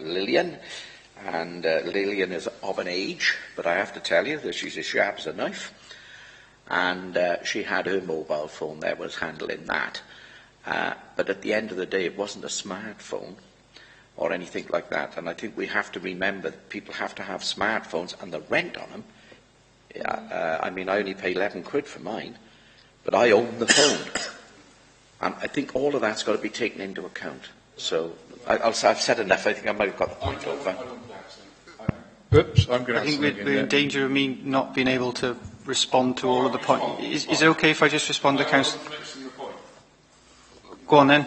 Lillian, and Lillian is of an age, but I have to tell you that she's as sharp as a knife, and she had her mobile phone there, was handling that. But at the end of the day, it wasn't a smartphone or anything like that. And I think we have to remember that people have to have smartphones, and the rent on them. I mean, I only pay 11 quid for mine, but I own the phone. And I think all of that's got to be taken into account. So I've said enough. I think I might have got the point over. Oops, I'm going to I think we're in danger of me not being able to respond to all of the points. Is it okay if I just respond to Councillor? Go on then.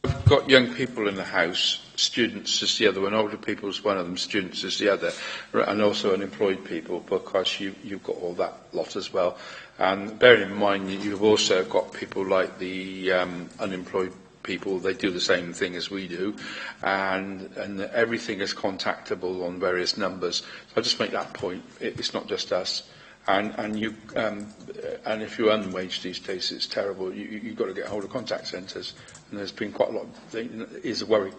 I've got young people in the house, students is the other one, older people is one of them, students is the other, and also unemployed people, because you've got all that lot as well. And bearing in mind, you've also got people like the unemployed people. They do the same thing as we do, and everything is contactable on various numbers. So I just make that point. It's not just us. And if you're unwaged these days, it's terrible. You've got to get hold of contact centres, and there's been quite a lot. It is a worry.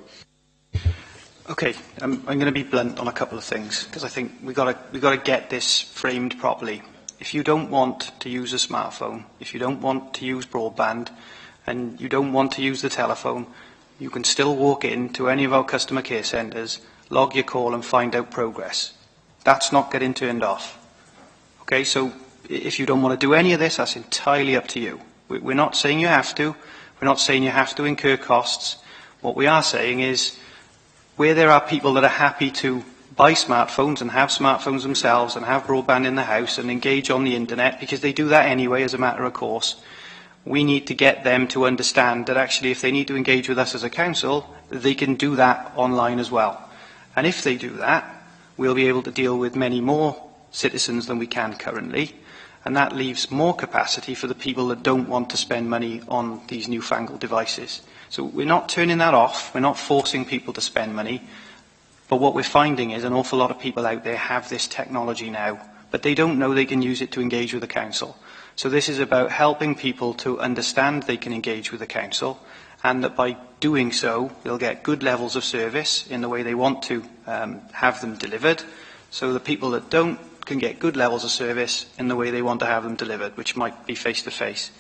Okay, I'm going to be blunt on a couple of things, because I think we've got to get this framed properly. If you don't want to use a smartphone, if you don't want to use broadband, and you don't want to use the telephone, you can still walk into any of our customer care centres, log your call and find out progress. That's not getting turned off. Okay, so if you don't want to do any of this, that's entirely up to you. We're not saying you have to. We're not saying you have to incur costs. What we are saying is, where there are people that are happy to buy smartphones and have smartphones themselves and have broadband in the house and engage on the internet, because they do that anyway as a matter of course, we need to get them to understand that actually if they need to engage with us as a council, they can do that online as well. And if they do that, we'll be able to deal with many more citizens than we can currently, and that leaves more capacity for the people that don't want to spend money on these newfangled devices. So we're not turning that off, we're not forcing people to spend money, but what we're finding is an awful lot of people out there have this technology now, but they don't know they can use it to engage with the council. So this is about helping people to understand they can engage with the council, and that by doing so, they'll get good levels of service in the way they want to have them delivered. So the people that don't can get good levels of service in the way they want to have them delivered, which might be face-to-face.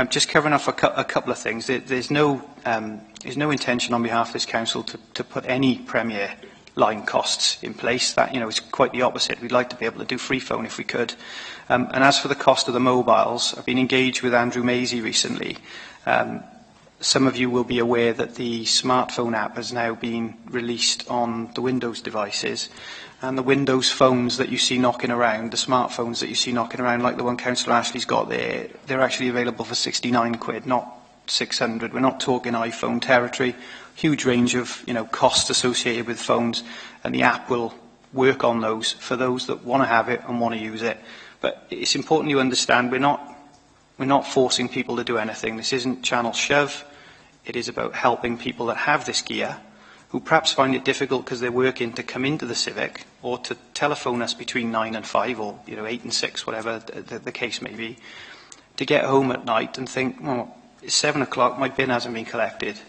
Just covering off a couple of things. There's no intention on behalf of this council to put any Premier line costs in place. That, is quite the opposite. We'd like to be able to do free phone if we could. And as for the cost of the mobiles, I've been engaged with Andrew Maisie recently. Some of you will be aware that the smartphone app has now been released on the Windows devices. And the Windows phones that you see knocking around, the smartphones that you see knocking around, like the one Councillor Ashley's got there, they're actually available for 69 quid, not 600. We're not talking iPhone territory. Huge range of costs associated with phones, and the app will work on those for those that want to have it and want to use it. But it's important you understand we're not forcing people to do anything. This isn't channel shove. It is about helping people that have this gear, who perhaps find it difficult because they're working, to come into the Civic or to telephone us between 9 and 5 or 8 and 6, whatever the case may be, to get home at night and think, well, it's 7 o'clock, my bin hasn't been collected.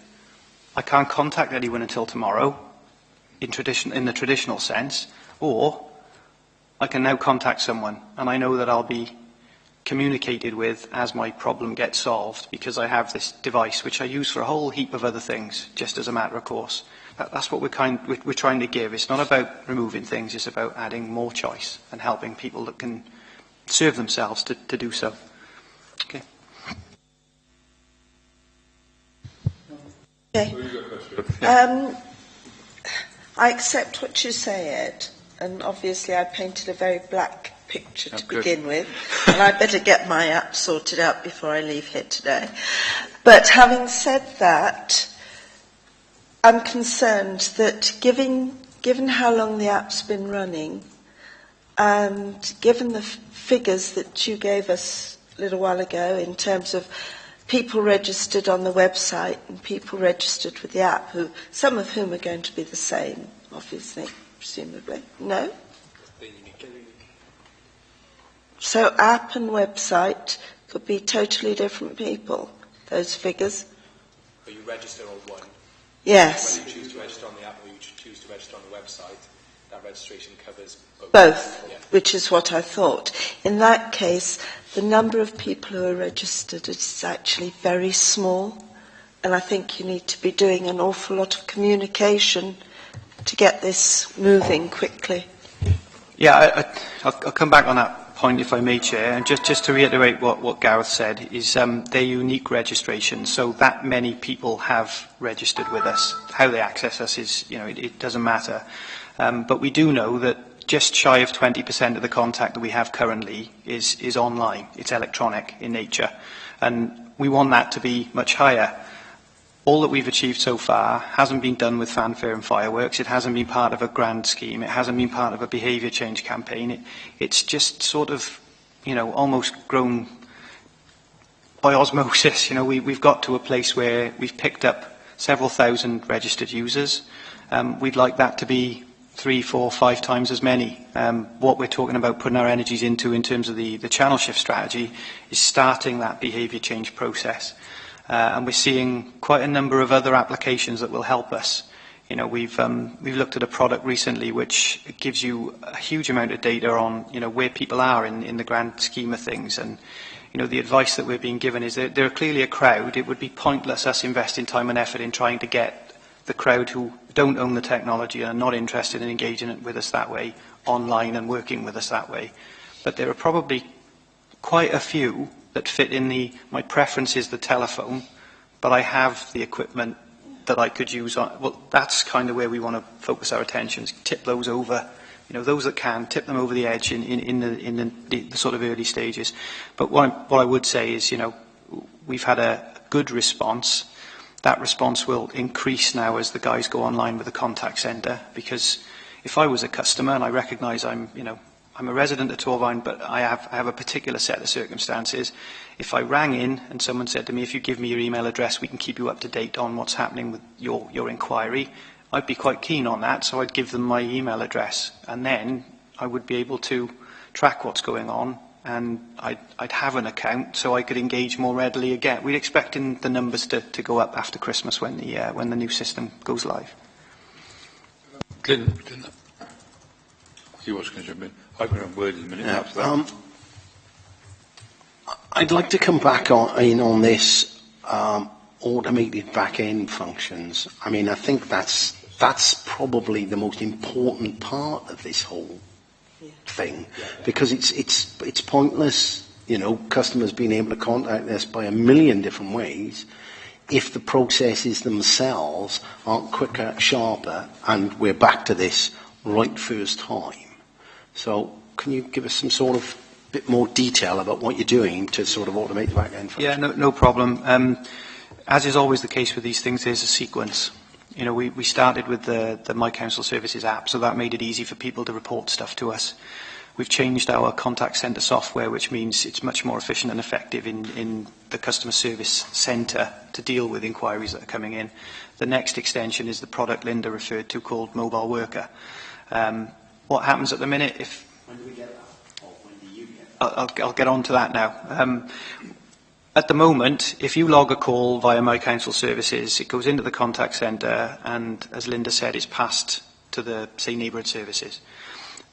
I can't contact anyone until tomorrow, in the traditional sense, or I can now contact someone and I know that I'll be communicated with as my problem gets solved, because I have this device which I use for a whole heap of other things, just as a matter of course. That's what we're trying to give. It's not about removing things, it's about adding more choice and helping people that can serve themselves to do so. Okay. Okay. I accept what you say, Ed, and obviously I painted a very black picture to begin with, and I'd better get my app sorted out before I leave here today. But having said that, I'm concerned that given how long the app's been running, and given the figures that you gave us a little while ago in terms of people registered on the website and people registered with the app, some of whom are going to be the same, obviously, presumably. No? So app and website could be totally different people, those figures? But you register on one. Yes. Whether you choose to register on the app or you choose to register on the website, that registration covers both. Both, yeah. Which is what I thought. In that case, the number of people who are registered is actually very small, and I think you need to be doing an awful lot of communication to get this moving quickly. Yeah, I'll come back on that point, if I may, Chair, and just to reiterate what Gareth said, is they're unique registrations, so that many people have registered with us. How they access us is, it doesn't matter. But we do know that just shy of 20% of the contact that we have currently is online. It's electronic in nature. And we want that to be much higher. All that we've achieved so far hasn't been done with fanfare and fireworks. It hasn't been part of a grand scheme. It hasn't been part of a behaviour change campaign. It's just sort of, almost grown by osmosis. We've got to a place where we've picked up several thousand registered users. We'd like that to be 3, 4, 5 times as many. What we're talking about putting our energies into in terms of the channel shift strategy is starting that behaviour change process. And we're seeing quite a number of other applications that will help us. We've looked at a product recently which gives you a huge amount of data on, where people are in the grand scheme of things. And, the advice that we're being given is that they're clearly a crowd. It would be pointless us investing time and effort in trying to get the crowd who don't own the technology and are not interested in engaging with us that way online and working with us that way. But there are probably quite a few that fit in my preference is the telephone, but I have the equipment that I could use on. Well, that's kind of where we want to focus our attentions. Tip those over, those that can, tip them over the edge in the sort of early stages. But what I would say is, we've had a good response. That response will increase now as the guys go online with the contact centre, because if I was a customer, and I recognise I'm a resident of Torvine, but I have a particular set of circumstances. If I rang in and someone said to me, if you give me your email address, we can keep you up to date on what's happening with your inquiry, I'd be quite keen on that, so I'd give them my email address. And then I would be able to track what's going on, and I'd have an account so I could engage more readily again. We're expecting the numbers to go up after Christmas when the new system goes live. Glyn. See what's going to jump in. I've got a word in a minute. Yeah, I'd like to come back on this automated back-end functions. I mean, I think that's probably the most important part of this whole thing, because it's pointless, customers being able to contact us by a million different ways if the processes themselves aren't quicker, sharper, and we're back to this right first time. So can you give us some sort of bit more detail about what you're doing to sort of automate the back-end function? Yeah, no problem. As is always the case with these things, there's a sequence. We started with the My Council Services app, so that made it easy for people to report stuff to us. We've changed our contact centre software, which means it's much more efficient and effective in the customer service centre to deal with inquiries that are coming in. The next extension is the product Linda referred to called Mobile Worker. What happens at the minute if... When do we get that? Or when do you get that? I'll get on to that now. At the moment, if you log a call via My Council Services, it goes into the contact centre and, as Linda said, it's passed to the, say, neighbourhood services.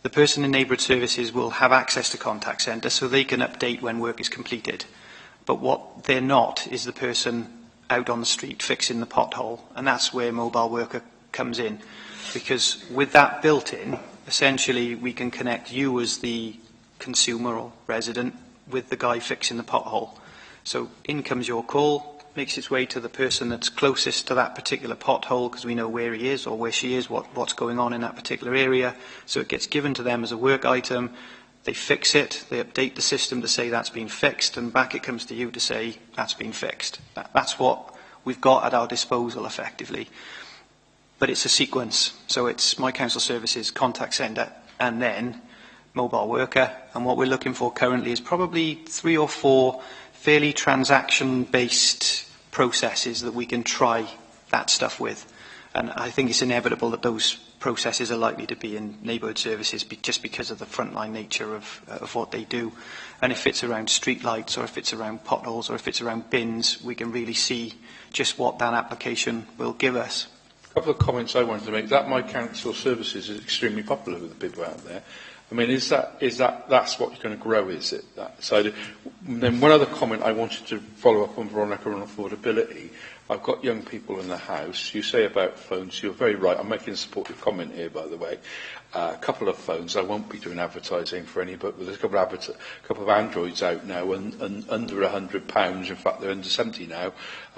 The person in neighbourhood services will have access to contact centre so they can update when work is completed. But what they're not is the person out on the street fixing the pothole, and that's where Mobile Worker comes in. Because with that built in, essentially we can connect you as the consumer or resident with the guy fixing the pothole. So in comes your call, makes its way to the person that's closest to that particular pothole because we know where he is or where she is, what's going on in that particular area. So it gets given to them as a work item. They fix it, they update the system to say that's been fixed, and back it comes to you to say that's been fixed. That's what we've got at our disposal effectively. But it's a sequence. So it's My Council Services, contact centre, and then Mobile Worker. And what we're looking for currently is probably 3 or 4 fairly transaction-based processes that we can try that stuff with. And I think it's inevitable that those processes are likely to be in neighbourhood services just because of the frontline nature of what they do. And if it's around street lights, or if it's around potholes, or if it's around bins, we can really see just what that application will give us. A couple of comments I wanted to make. That My Council Services is extremely popular with the people out there. I mean, that's what you're going to grow, is it? That side. Then one other comment I wanted to follow up on, Veronica, on affordability. I've got young people in the house. You say about phones, you're very right. I'm making a supportive comment here, by the way. A couple of phones, I won't be doing advertising for any, but there's a couple of Androids out now, and under £100. In fact, they're under 70 now.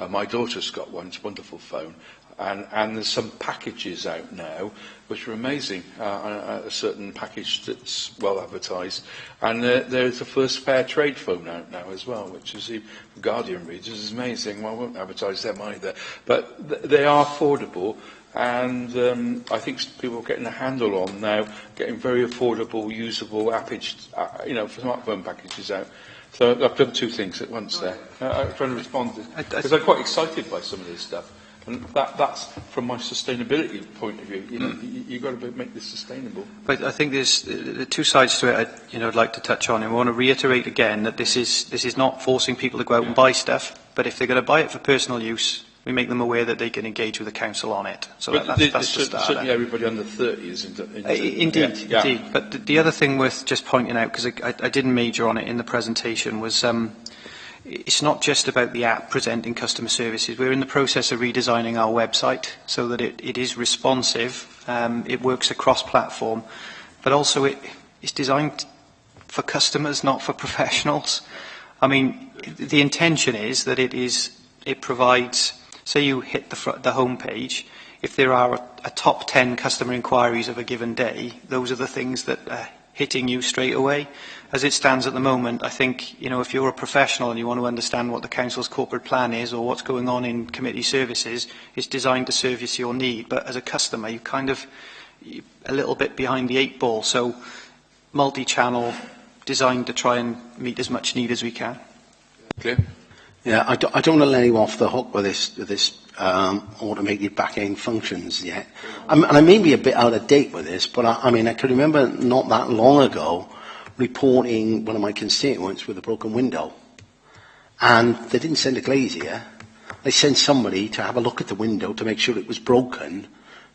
My daughter's got one. It's a wonderful phone. And there's some packages out now which are amazing, a certain package that's well advertised. And there's a first fair trade phone out now as well, which is, the Guardian readers, is amazing. Well, I won't advertise them either. But they are affordable, and I think people are getting a handle on now, getting very affordable, usable smartphone packages out. So I've done two things at once there. I'm trying to respond, because I'm quite excited by some of this stuff. And that's from my sustainability point of view. You've got to make this sustainable. But I think there's two sides to it. I'd like to touch on. And I want to reiterate again that this is not forcing people to go out and buy stuff. But if they're going to buy it for personal use, we make them aware that they can engage with the council on it. So that's the start. Certainly, everybody under 30 is indeed. But the other thing worth just pointing out, because I didn't major on it in the presentation, was. It's not just about the app presenting customer services. We're in the process of redesigning our website so that it is responsive, it works across platform, but also it's designed for customers, not for professionals. I mean, the intention is that it provides, say you hit the home page, if there are a top 10 customer inquiries of a given day, those are the things that are hitting you straight away. As it stands at the moment, I think, if you're a professional and you want to understand what the council's corporate plan is or what's going on in committee services, it's designed to service your need. But as a customer, you're a little bit behind the 8 ball. So multi-channel, designed to try and meet as much need as we can. Clear? Yeah, I don't want to let you off the hook with this automated back-end functions yet. And I may be a bit out of date with this, but I can remember not that long ago reporting one of my constituents with a broken window. And they didn't send a glazier. They sent somebody to have a look at the window to make sure it was broken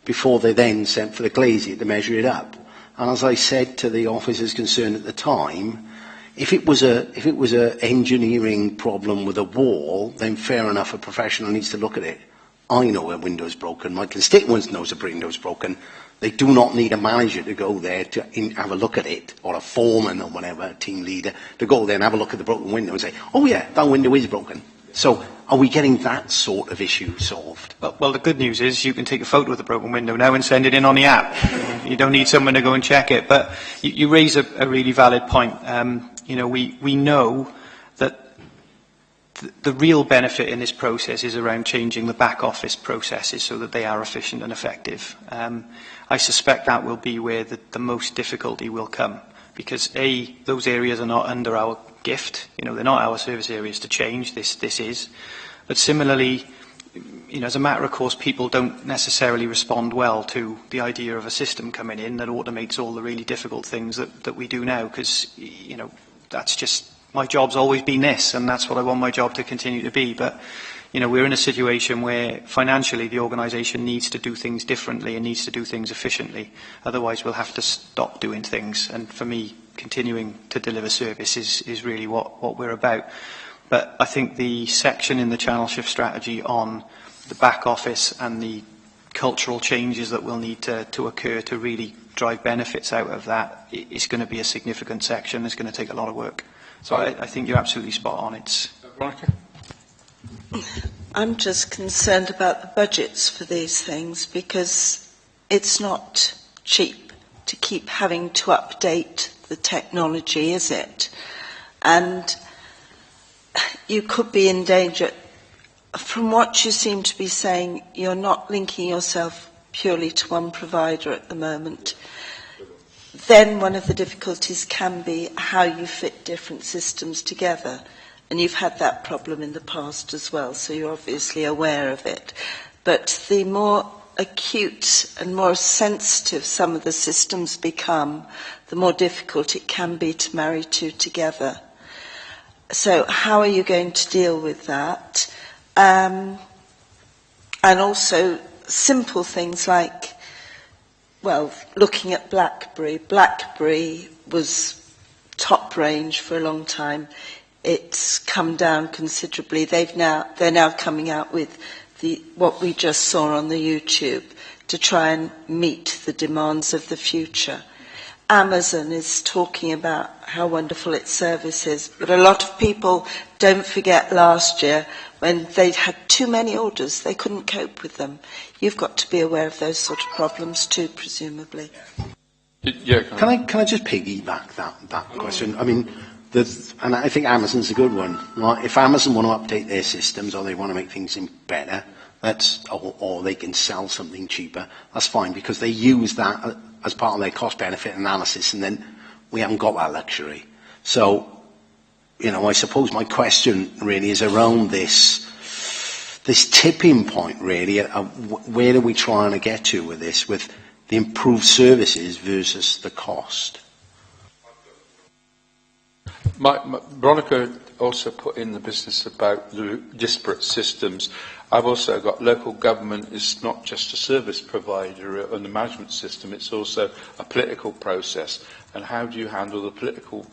before they then sent for the glazier to measure it up. And as I said to the officers concerned at the time, if it was a engineering problem with a wall, then fair enough, a professional needs to look at it. I know a window's broken. My constituents knows a window's broken. They do not need a manager to go there to have a look at it, or a foreman or whatever, a team leader, to go there and have a look at the broken window and say, oh yeah, that window is broken. So are we getting that sort of issue solved? Well, the good news is you can take a photo of the broken window now and send it in on the app. You don't need someone to go and check it. But you raise a really valid point. We know that the real benefit in this process is around changing the back office processes so that they are efficient and effective. I suspect that will be where the most difficulty will come, because those areas are not under our gift. They're not our service areas to change. This is. But similarly, as a matter of course, people don't necessarily respond well to the idea of a system coming in that automates all the really difficult things that we do now, because that's just, my job's always been this, and that's what I want my job to continue to be. But we're in a situation where financially the organisation needs to do things differently and needs to do things efficiently. Otherwise, we'll have to stop doing things. And for me, continuing to deliver service is really what we're about. But I think the section in the channel shift strategy on the back office and the cultural changes that will need to occur to really drive benefits out of that is going to be a significant section. It's going to take a lot of work. So I think you're absolutely spot on. Veronica? I'm just concerned about the budgets for these things, because it's not cheap to keep having to update the technology, is it? And you could be in danger. From what you seem to be saying, you're not linking yourself purely to one provider at the moment. Then one of the difficulties can be how you fit different systems together. and you've had that problem in the past as well, so you're obviously aware of it. But the more acute and more sensitive some of the systems become, the more difficult it can be to marry two together. So how are you going to deal with that? And also simple things like, well, looking at BlackBerry. BlackBerry was top range for a long time. It's come down considerably. They're now coming out with what we just saw on the YouTube to try and meet the demands of the future. Amazon is talking about how wonderful its service is, but a lot of people don't forget last year when they'd had too many orders, they couldn't cope with them. You've got to be aware of those sort of problems too, presumably. Yeah, Can I just piggyback that question? I mean, and I think Amazon's a good one. Right? If Amazon want to update their systems or they want to make things better, or they can sell something cheaper, that's fine, because they use that as part of their cost-benefit analysis, and then we haven't got that luxury. So, I suppose my question really is around this tipping point, really. Where are we trying to get to with this, with the improved services versus the cost? Veronica also put in the business about the disparate systems. I've also got local government is not just a service provider and the management system, it's also a political process. And how do you handle the political,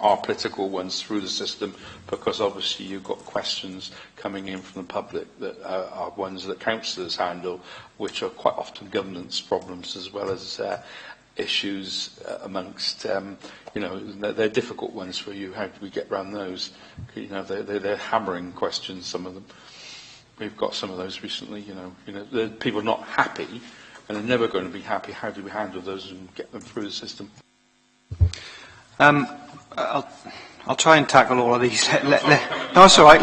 our political ones through the system? Because obviously you've got questions coming in from the public that are ones that councillors handle, which are quite often governance problems as well as issues amongst, they're difficult ones for you. How do we get around those? They're hammering questions, some of them. We've got some of those recently, people are not happy and they're never going to be happy. How do we handle those and get them through the system? I'll try and tackle all of these. No, it's all right.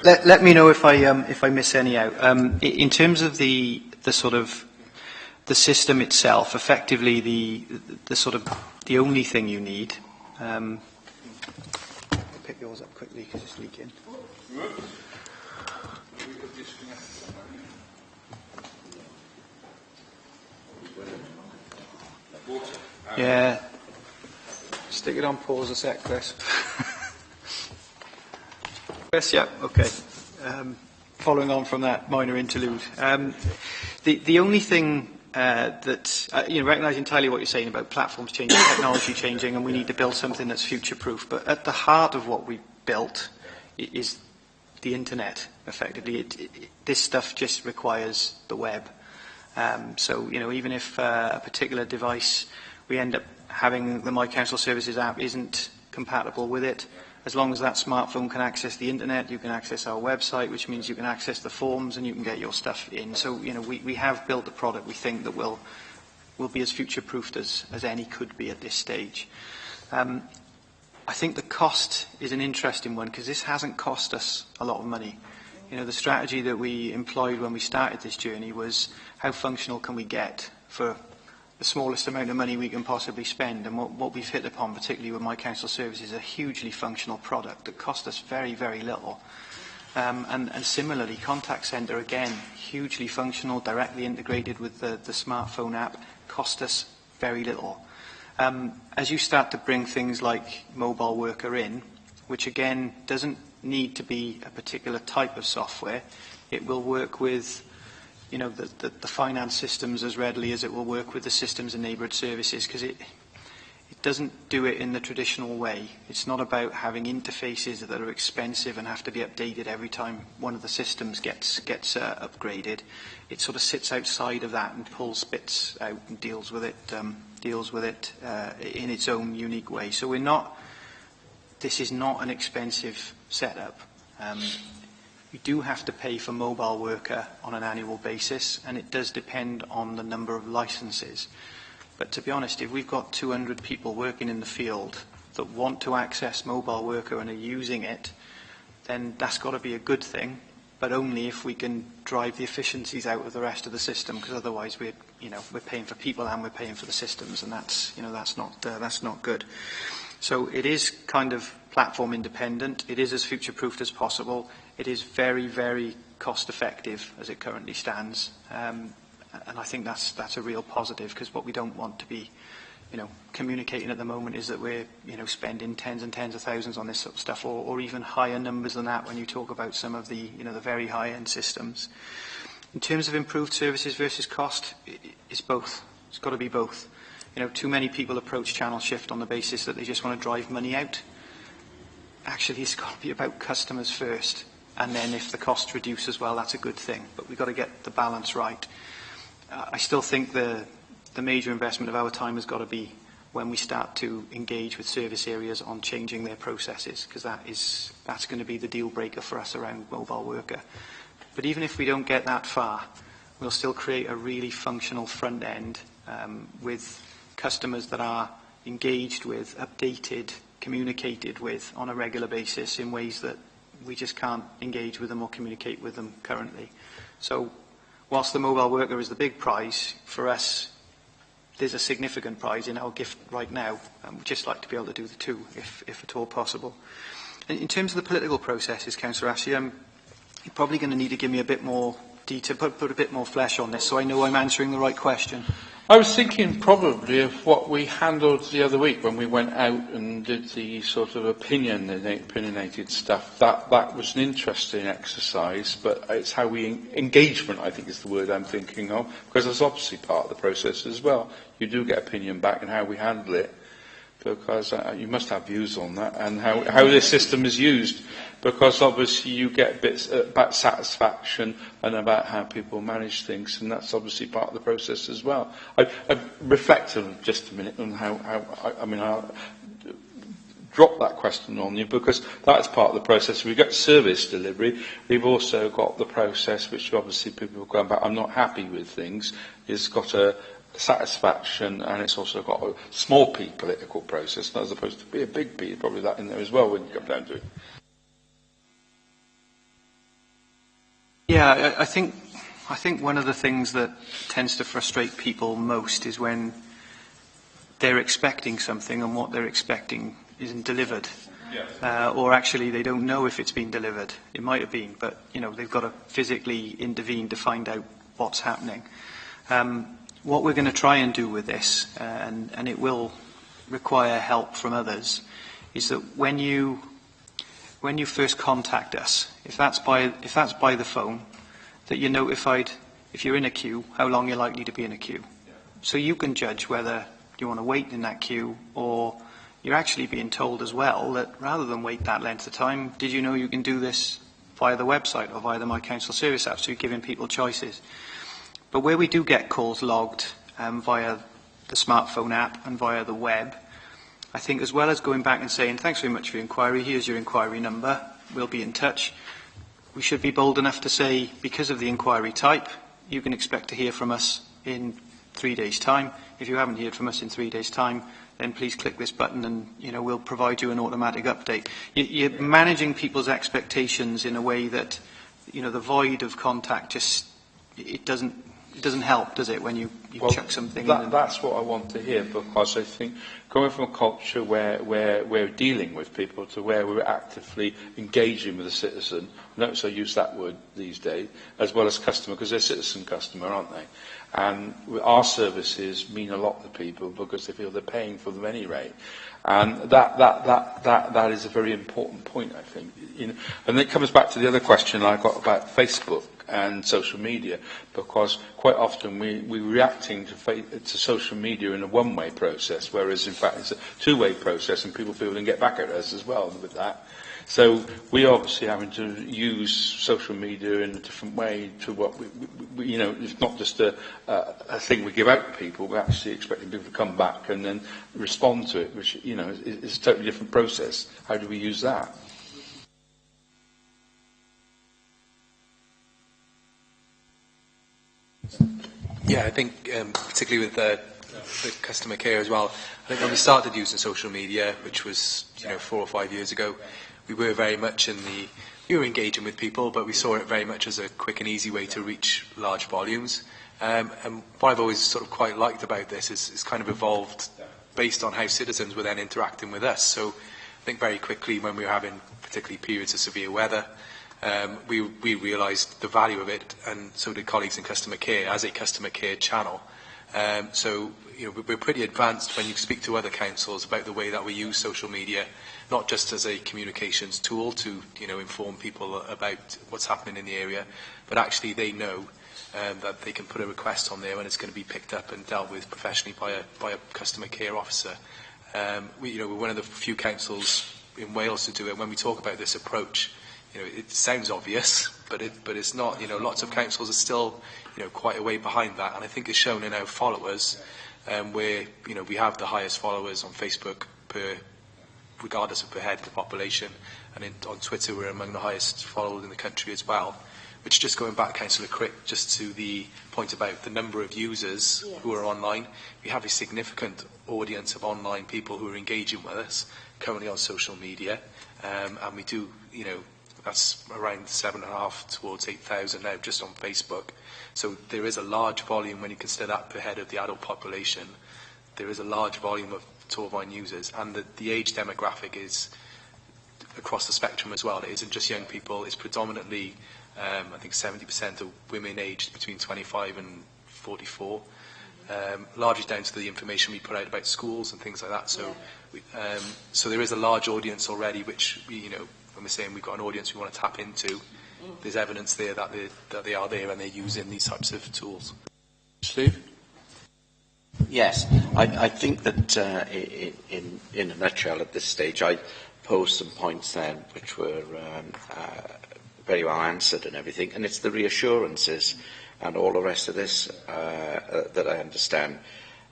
Let me know if I miss any out. In terms of the sort of the system itself, effectively the only thing you need. Pick yours up quickly because it's leaking. Yeah. Stick it on pause a sec, Chris. Chris, yeah, okay. Following on from that minor interlude. The only thing that, recognise entirely what you're saying about platforms changing, technology changing, and we need to build something that's future-proof. But at the heart of what we built is the internet, effectively. This stuff just requires the web. So, even if a particular device, we end up having the My Council Services app isn't compatible with it, as long as that smartphone can access the internet, you can access our website, which means you can access the forms and you can get your stuff in. So, we have built a product we think that will be as future-proofed as any could be at this stage. I think the cost is an interesting one because this hasn't cost us a lot of money. The strategy that we employed when we started this journey was how functional can we get for the smallest amount of money we can possibly spend, and what we've hit upon, particularly with My Council Services, is a hugely functional product that cost us very, very little. And similarly, Contact Centre, again, hugely functional, directly integrated with the smartphone app, cost us very little. As you start to bring things like Mobile Worker in, which again doesn't need to be a particular type of software, it will work with the finance systems as readily as it will work with the systems and neighbourhood services, because it doesn't do it in the traditional way. It's not about having interfaces that are expensive and have to be updated every time one of the systems gets upgraded. It sort of sits outside of that and pulls bits out and deals with it in its own unique way. So this is not an expensive setup. You do have to pay for Mobile Worker on an annual basis, and it does depend on the number of licenses. But to be honest, if we've got 200 people working in the field that want to access Mobile Worker and are using it, then that's got to be a good thing, but only if we can drive the efficiencies out of the rest of the system, because otherwise we're paying for people and we're paying for the systems, and that's not good. So it is kind of platform independent. It is as future-proofed as possible. It is very, very cost-effective as it currently stands. And I think that's a real positive, because what we don't want to be communicating at the moment is that we're spending tens and tens of thousands on this sort of stuff, or even higher numbers than that when you talk about some of the the very high-end systems. In terms of improved services versus cost, it's both. It's got to be both. Too many people approach Channel Shift on the basis that they just want to drive money out. Actually, it's got to be about customers first, and then if the costs reduce as well, that's a good thing. But we've got to get the balance right. I still think the major investment of our time has got to be when we start to engage with service areas on changing their processes, because that's going to be the deal breaker for us around mobile worker. But even if we don't get that far, we'll still create a really functional front end with customers that are engaged with, updated, communicated with on a regular basis in ways that we just can't engage with them or communicate with them currently. So whilst the mobile worker is the big prize, for us there's a significant prize in our gift right now, and we'd just like to be able to do the two if at all possible. In terms of the political processes, Councillor Ashley, you're probably going to need to give me a bit more detail, put a bit more flesh on this, so I know I'm answering the right question. I was thinking probably of what we handled the other week when we went out and did the sort of opinionated stuff. That was an interesting exercise, but it's how we engagement, I think, is the word I'm thinking of, because that's obviously part of the process as well. You do get opinion back and how we handle it, because you must have views on that and how this system is used, because obviously you get bits about satisfaction and about how people manage things, and that's obviously part of the process as well. I reflected on just a minute on how I'll drop that question on you, because that's part of the process. We've got service delivery. We've also got the process, which obviously people go back, I'm not happy with things, it's got a satisfaction, and it's also got a small p political process, as opposed to be a big P, probably that in there as well when you come down to it. Yeah, I think one of the things that tends to frustrate people most is when they're expecting something and what they're expecting isn't delivered. Yes. Or actually they don't know if it's been delivered. It might have been, but they've got to physically intervene to find out what's happening. What we're going to try and do with this, and it will require help from others, is that when you first contact us, if that's by the phone, that you're notified if you're in a queue, how long you're likely to be in a queue. Yeah. So you can judge whether you want to wait in that queue, or you're actually being told as well that rather than wait that length of time, did you know you can do this via the website or via the My Council Service app, so you're giving people choices. But where we do get calls logged via the smartphone app and via the web, I think as well as going back and saying, thanks very much for your inquiry, here's your inquiry number, we'll be in touch, we should be bold enough to say, because of the inquiry type, you can expect to hear from us in 3 days' time. If you haven't heard from us in 3 days' time, then please click this button and we'll provide you an automatic update. You're managing people's expectations in a way that the void of contact just it doesn't help, does it, when you chuck something in? That's what I want to hear, because I think coming from a culture where we're dealing with people to where we're actively engaging with a citizen, notice I use that word these days, as well as customer, because they're citizen customer, aren't they? And our services mean a lot to people because they feel they're paying for them any rate. And that is a very important point, I think. And it comes back to the other question I got about Facebook and social media, because quite often we're reacting to social media in a one-way process, whereas in fact it's a two-way process, and people feel they can get back at us as well with that. So we obviously having to use social media in a different way to what we it's not just a thing we give out to people. We're actually expecting people to come back and then respond to it, which is a totally different process. How do we use that? Yeah, I think particularly with the customer care as well. I think when we started using social media, which was 4 or 5 years ago, we were very much we were engaging with people, but we saw it very much as a quick and easy way to reach large volumes. And what I've always sort of quite liked about this is it's kind of evolved based on how citizens were then interacting with us. So I think very quickly, when we were having particularly periods of severe weather, we realised the value of it, and so did colleagues in customer care, as a customer care channel. So we're pretty advanced when you speak to other councils about the way that we use social media, not just as a communications tool to inform people about what's happening in the area, but actually they know that they can put a request on there and it's going to be picked up and dealt with professionally by a customer care officer. We're one of the few councils in Wales to do it. When we talk about this approach, it sounds obvious, but it's not. Lots of councils are still quite a way behind that, and I think it's shown in our followers, where we have the highest followers on Facebook regardless of per head of the population, and on Twitter we're among the highest followed in the country as well. Which, just going back, Councillor Crick, just to the point about the number of users who are online, we have a significant audience of online people who are engaging with us currently on social media, and we do, that's around 7,500 towards 8,000 now just on Facebook. So there is a large volume when you consider that per head of the adult population. There is a large volume of Torvine users, and the age demographic is across the spectrum as well. It isn't just young people, it's predominantly I think 70% of women aged between 25 and 44, largely down to the information we put out about schools and things like that. So, so there is a large audience already, which when we're saying we've got an audience we want to tap into, there's evidence there that they are there and they're using these types of tools. Steve? Yes, I think that in a nutshell at this stage, I posed some points then which were very well answered and everything, and it's the reassurances and all the rest of this that I understand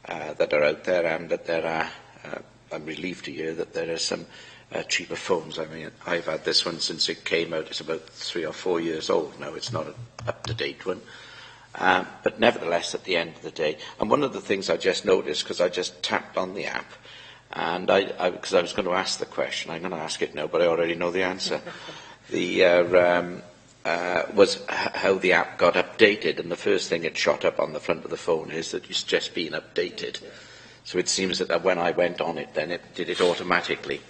that are out there, and that there are, I'm relieved to hear that there are some cheaper phones. I mean, I've had this one since it came out. It's about 3 or 4 years old now. It's not an up-to-date one. But nevertheless, at the end of the day, and one of the things I just noticed, because I just tapped on the app, and because I was going to ask the question, I'm going to ask it now, but I already know the answer. Was how the app got updated, and the first thing it shot up on the front of the phone is that it's just been updated. So it seems that when I went on it, then it did it automatically.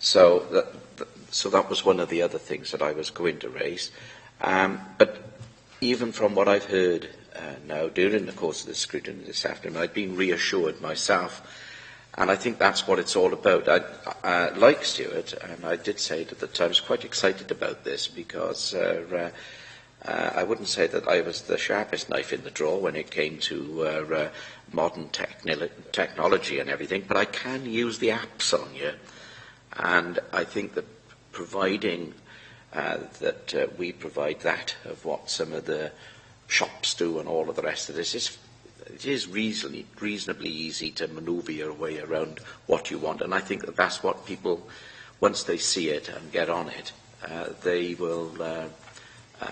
So that was one of the other things that I was going to raise. But even from what I've heard now during the course of the scrutiny this afternoon, I've been reassured myself. And I think that's what it's all about. Like Stuart, and I did say it at the time, I was quite excited about this because I wouldn't say that I was the sharpest knife in the drawer when it came to modern technology and everything, but I can use the apps on you. And I think that providing that we provide that of what some of the shops do and all of the rest of this it is reasonably easy to manoeuvre your way around what you want, and I think that that's what people, once they see it and get on it, they will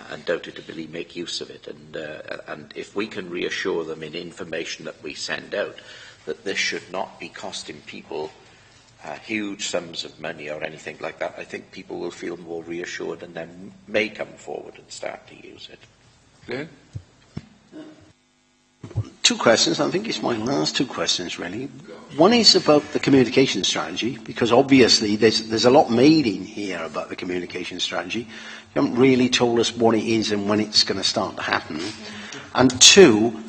undoubtedly make use of it. And if we can reassure them in information that we send out that this should not be costing people huge sums of money or anything like that, I think people will feel more reassured and then may come forward and start to use it. Glenn? Two questions. I think it's my last two questions, really. One is about the communication strategy, because obviously there's a lot made in here about the communication strategy. You haven't really told us what it is and when it's going to start to happen. And two,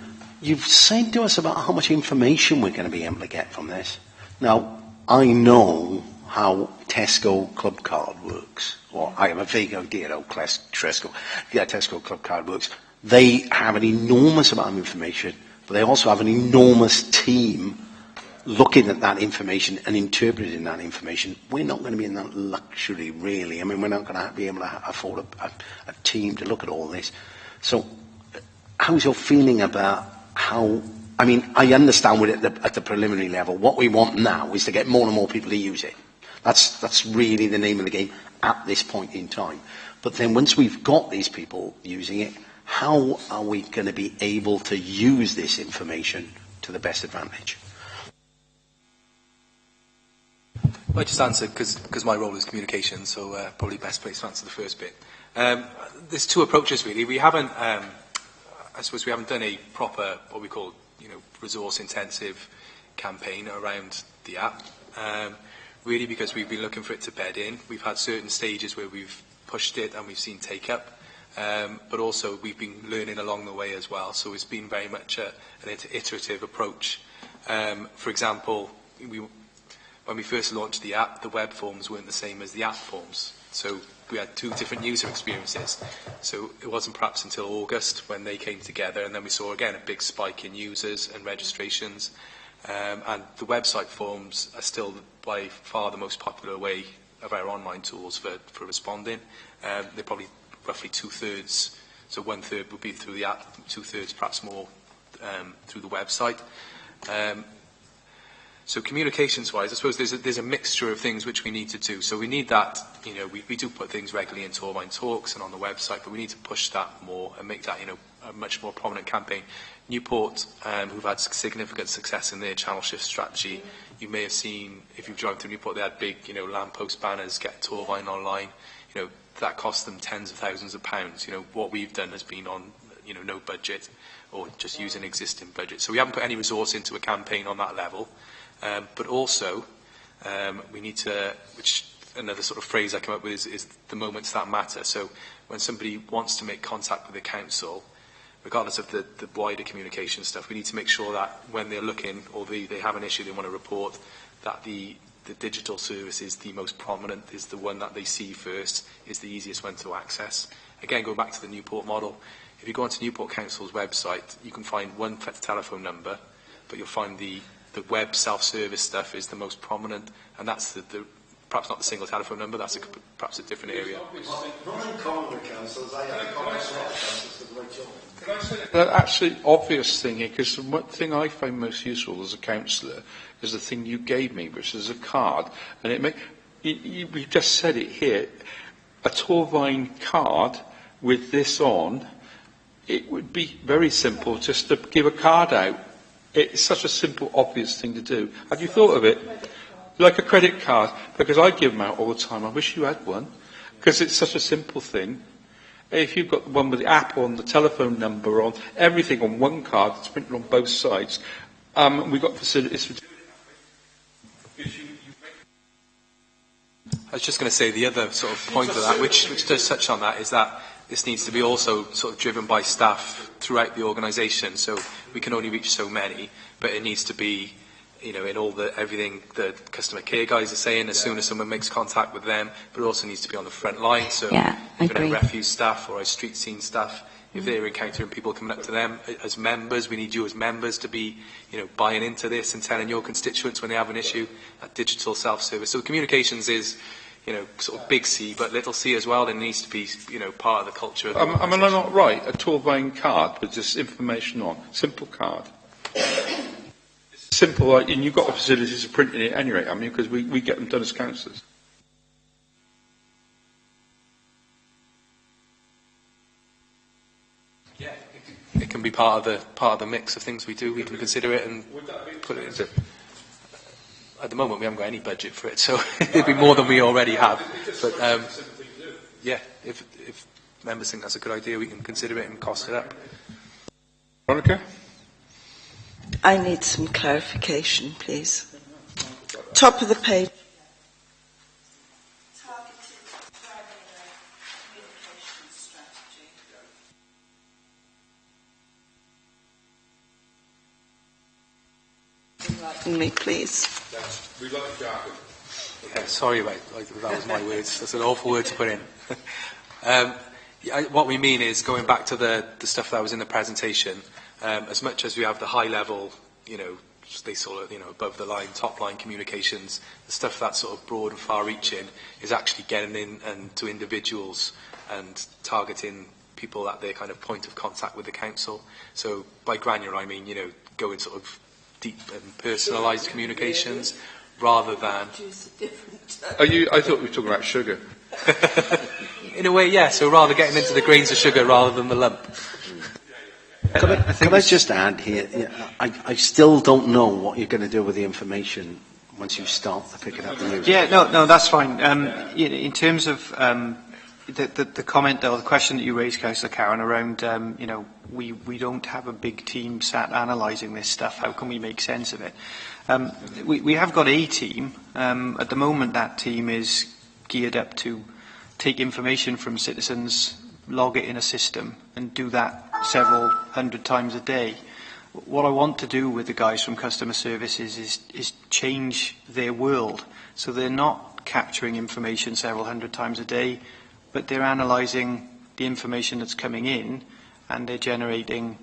you've said to us about how much information we're going to be able to get from this. Now, I know how Tesco Club Card works, or I have a vague idea how Tesco Club Card works. They have an enormous amount of information, but they also have an enormous team looking at that information and interpreting that information. We're not going to be in that luxury, really. I mean, we're not going to be able to afford a team to look at all this. So how's your feeling about how... I mean, I understand with it at the preliminary level. What we want now is to get more and more people to use it. That's really the name of the game at this point in time. But then once we've got these people using it, how are we going to be able to use this information to the best advantage? I just answer because my role is communication, so probably best place to answer the first bit. There's two approaches really. We haven't, I suppose, we haven't done a proper what we call resource-intensive campaign around the app, really because we've been looking for it to bed in. We've had certain stages where we've pushed it and we've seen take up, but also we've been learning along the way as well. So it's been very much an iterative approach. For example, when we first launched the app, the web forms weren't the same as the app forms. So we had two different user experiences. So it wasn't perhaps until August when they came together, and then we saw again a big spike in users and registrations. And the website forms are still by far the most popular way of our online tools for responding. They're probably roughly 2/3. So 1/3 would be through the app, 2/3 perhaps more through the website. So communications-wise, I suppose there's a mixture of things which we need to do. So we need that, you know, we do put things regularly into Online Talks and on the website, but we need to push that more and make that, you know, a much more prominent campaign. Newport, who've had significant success in their channel shift strategy, you may have seen, if you've driven through Newport, they had big, you know, lamppost banners, get Torvine online. You know, that cost them tens of thousands of pounds. You know, what we've done has been on, you know, no budget or just using existing budget. So we haven't put any resource into a campaign on that level. But also, we need to, which another sort of phrase I come up with is the moments that matter. So when somebody wants to make contact with the council, regardless of the wider communication stuff, we need to make sure that when they're looking or they have an issue they want to report, that the digital service is the most prominent, is the one that they see first, is the easiest one to access. Again, going back to the Newport model, if you go onto Newport Council's website, you can find one telephone number, but you'll find the web self-service stuff is the most prominent, and that's the perhaps not the single telephone number, that's perhaps a different area. The actually obvious thing here, because the one thing I find most useful as a councillor is the thing you gave me, which is a card, and you just said it here, a Torvine card with this on. It would be very simple just to give a card out. It's such a simple, obvious thing to do. Have you thought of it? Like a credit card, because I give them out all the time. I wish you had one, because it's such a simple thing. If you've got the one with the app on, the telephone number on, everything on one card, it's printed on both sides. We've got facilities for doing it. I was just going to say the other sort of point of that, which does touch on that, is that this needs to be also sort of driven by staff throughout the organisation. So we can only reach so many, but it needs to be, you know, in everything the customer care guys are saying as soon as someone makes contact with them, but it also needs to be on the front line. So even our refuse staff or our street scene staff, if they're encountering people coming up to them as members, we need you as members to be, you know, buying into this and telling your constituents when they have an issue, that digital self-service. So communications is, you know, sort of big C, but little c as well. It needs to be, you know, part of the culture of the am I not right? A Torvine card with just information on. Simple card. Simple, and you've got the facilities of printing it anyway, I mean, because we get them done as councillors. Yeah, it can be part of the mix of things we do. We can consider it and put it into. At the moment, we haven't got any budget for it, so it'd be more than we already have. But yeah, if members think that's a good idea, we can consider it and cost it up. Veronica? I need some clarification, please. Top of the page. Me, please. We like jargon. Yeah, sorry about that was my words. That's an awful word to put in. What we mean is going back to the stuff that was in the presentation. As much as we have the high level, you know, they sort of, you know, above the line, top line communications, the stuff that's sort of broad and far reaching is actually getting in and to individuals and targeting people at their kind of point of contact with the council. So by granular, I mean, you know, going sort of deep and personalised communications rather than. I thought we were talking about sugar. In a way, yeah. So rather getting into the grains of sugar rather than the lump. Can I just add here? I still don't know what you're going to do with the information once you start to pick it up and use it. Yeah, no, that's fine. In terms of The comment or the question that you raised, Councillor Karen, around, you know, we don't have a big team sat analysing this stuff. How can we make sense of it? We have got a team. At the moment, that team is geared up to take information from citizens, log it in a system, and do that several hundred times a day. What I want to do with the guys from customer services is change their world, so they're not capturing information several hundred times a day, but they're analysing the information that's coming in, and they're generating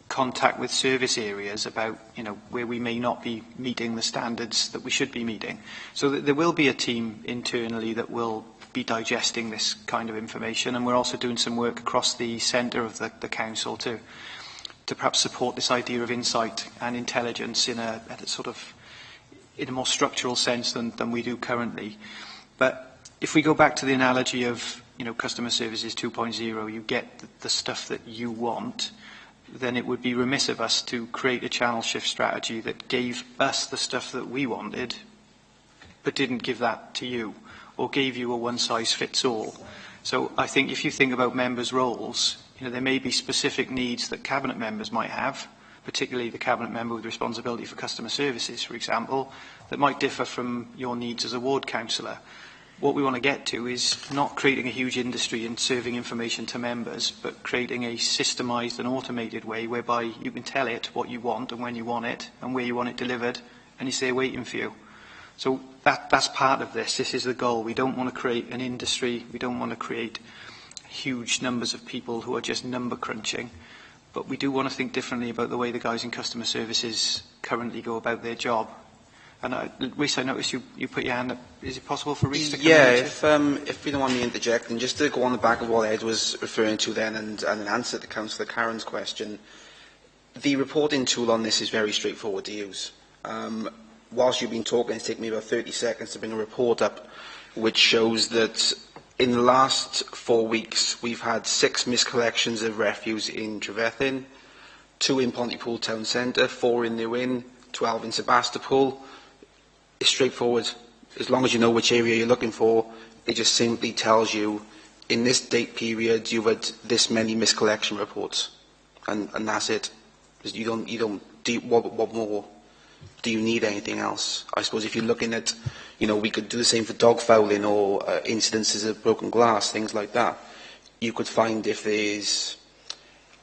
contact with service areas about, you know, where we may not be meeting the standards that we should be meeting. So there will be a team internally that will be digesting this kind of information, and we're also doing some work across the centre of the council to perhaps support this idea of insight and intelligence in a more structural sense than we do currently. But if we go back to the analogy of, you know, customer services 2.0, you get the stuff that you want, then it would be remiss of us to create a channel shift strategy that gave us the stuff that we wanted, but didn't give that to you, or gave you a one-size-fits-all. So I think if you think about members' roles, you know, there may be specific needs that cabinet members might have, particularly the cabinet member with responsibility for customer services, for example, that might differ from your needs as a ward councillor. What we want to get to is not creating a huge industry and serving information to members, but creating a systemised and automated way whereby you can tell it what you want and when you want it and where you want it delivered, and it's there waiting for you. So that's part of this. This is the goal. We don't want to create an industry. We don't want to create huge numbers of people who are just number crunching. But we do want to think differently about the way the guys in customer services currently go about their job. And Rhys, I noticed you put your hand up. Is it possible for Rhys to come in? If you don't want me interjecting, just to go on the back of what Ed was referring to then and an answer to Councillor Karen's question, the reporting tool on this is very straightforward to use. Whilst you've been talking, it's taken me about 30 seconds to bring a report up which shows that in the last 4 weeks we've had 6 miscollections of refuse in Trevethin, 2 in Pontypool Town Centre, 4 in New Inn, 12 in Sebastopol. It's straightforward. As long as you know which area you're looking for, it just simply tells you in this date period you've had this many miscollection reports, and that's it. What more? Do you need anything else? I suppose if you're looking at, you know, we could do the same for dog fouling or incidences of broken glass, things like that. You could find if there's,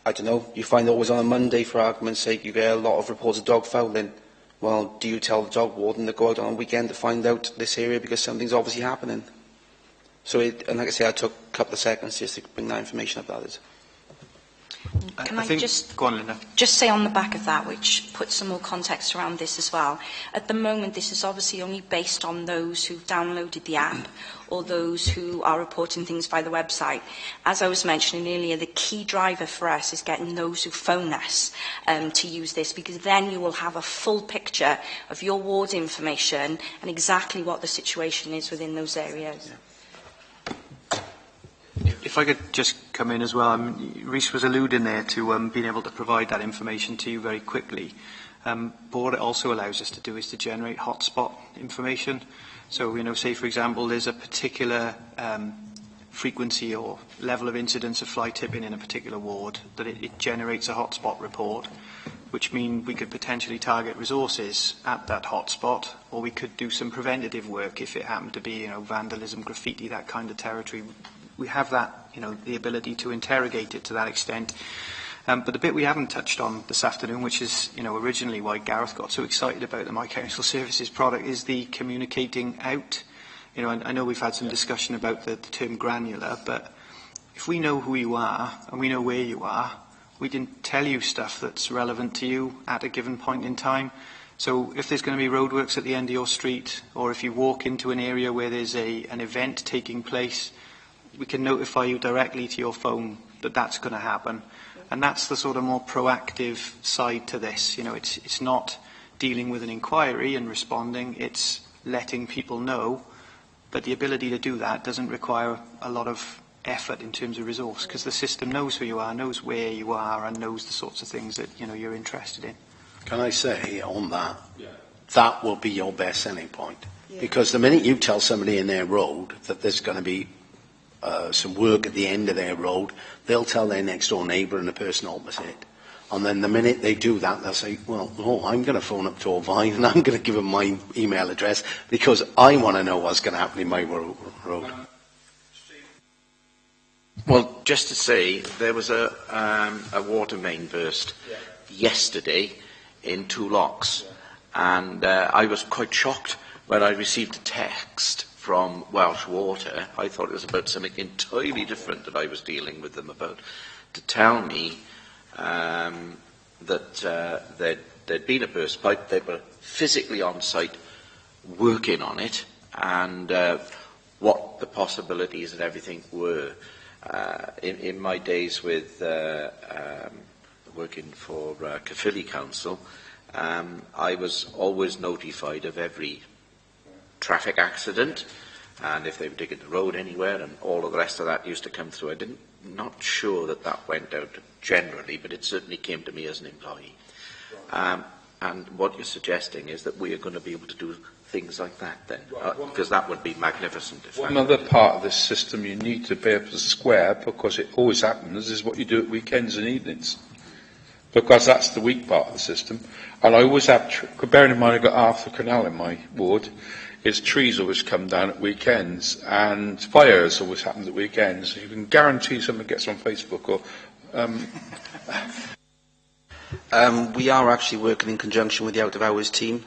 I don't know, you find always on a Monday, for argument's sake, you get a lot of reports of dog fouling. Well, do you tell the dog warden to go out on a weekend to find out this area because something's obviously happening? So, and like I say, I took a couple of seconds just to bring that information up. That is. Can I just say on the back of that, which puts some more context around this as well. At the moment, this is obviously only based on those who've downloaded the app or those who are reporting things via the website. As I was mentioning earlier, the key driver for us is getting those who phone us to use this, because then you will have a full picture of your ward information and exactly what the situation is within those areas. Yeah. If I could just come in as well, Rhys was alluding there to being able to provide that information to you very quickly. But what it also allows us to do is to generate hotspot information. So, you know, say for example, there's a particular frequency or level of incidence of fly tipping in a particular ward, that it generates a hotspot report, which means we could potentially target resources at that hotspot, or we could do some preventative work if it happened to be, you know, vandalism, graffiti, that kind of territory. We have that, you know, the ability to interrogate it to that extent. But the bit we haven't touched on this afternoon, which is, you know, originally why Gareth got so excited about the My Council Services product, is the communicating out. You know, I know we've had some discussion about the term granular, but if we know who you are and we know where you are, we can tell you stuff that's relevant to you at a given point in time. So if there's going to be roadworks at the end of your street, or if you walk into an area where there's an event taking place, we can notify you directly to your phone that that's going to happen. And that's the sort of more proactive side to this. You know, it's not dealing with an inquiry and responding, it's letting people know. But the ability to do that doesn't require a lot of effort in terms of resource, because the system knows who you are, knows where you are, and knows the sorts of things that, you know, you're interested in. Can I say on that, that will be your best selling point. Yeah. Because the minute you tell somebody in their road that there's going to be some work at the end of their road, they'll tell their next door neighbour and the person opposite. And then the minute they do that, they'll say, well, no, I'm going to phone up to O'Vine and I'm going to give them my email address because I want to know what's going to happen in my road. Well, just to say, there was a water main burst yesterday in Two Locks, and I was quite shocked when I received a text from Welsh Water. I thought it was about something entirely different that I was dealing with them about, to tell me that there'd been a burst pipe. They were physically on site working on it, and what the possibilities and everything were. In my days with working for Caerphilly Council, I was always notified of every traffic accident, and if they were digging the road anywhere, and all of the rest of that used to come through. Not sure that went out generally, but it certainly came to me as an employee. And what you're suggesting is that we are going to be able to do things like that then, because that would be magnificent. One other part of this system you need to be able to square, because it always happens, is what you do at weekends and evenings. Because that's the weak part of the system. And I always have, bearing in mind I've got Arthur Canal in my ward, is trees always come down at weekends, and fires always happen at weekends. You can guarantee someone gets on Facebook or... We are actually working in conjunction with the Out of Hours team.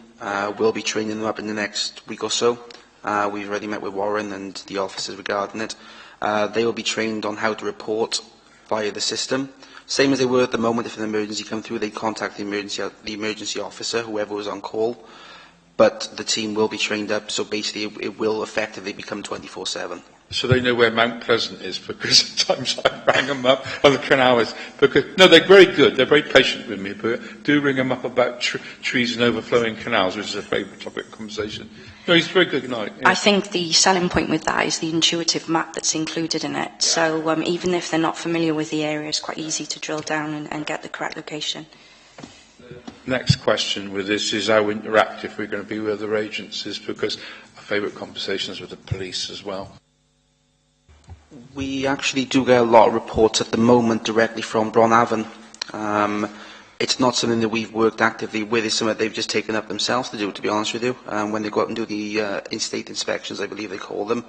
We'll be training them up in the next week or so. We've already met with Warren and the officers regarding it. They will be trained on how to report via the system. Same as they were at the moment. If an emergency comes through, they contact the emergency officer, whoever was on call. But the team will be trained up, so basically it will effectively become 24/7. So they know where Mount Pleasant is, because sometimes I rang them up on the canals. Because no, they're very good. They're very patient with me, but do ring them up about trees and overflowing canals, which is a favourite topic of conversation. No, he's very good. Yeah. I think the selling point with that is the intuitive map that's included in it. So even if they're not familiar with the area, it's quite easy to drill down and get the correct location. Next question with this is how interactive we're going to be with other agencies, because our favourite conversations with the police as well. We actually do get a lot of reports at the moment directly from Bronavon. It's not something that we've worked actively with. It's something they've just taken up themselves to do, to be honest with you. When they go out and do the in-state inspections, I believe they call them,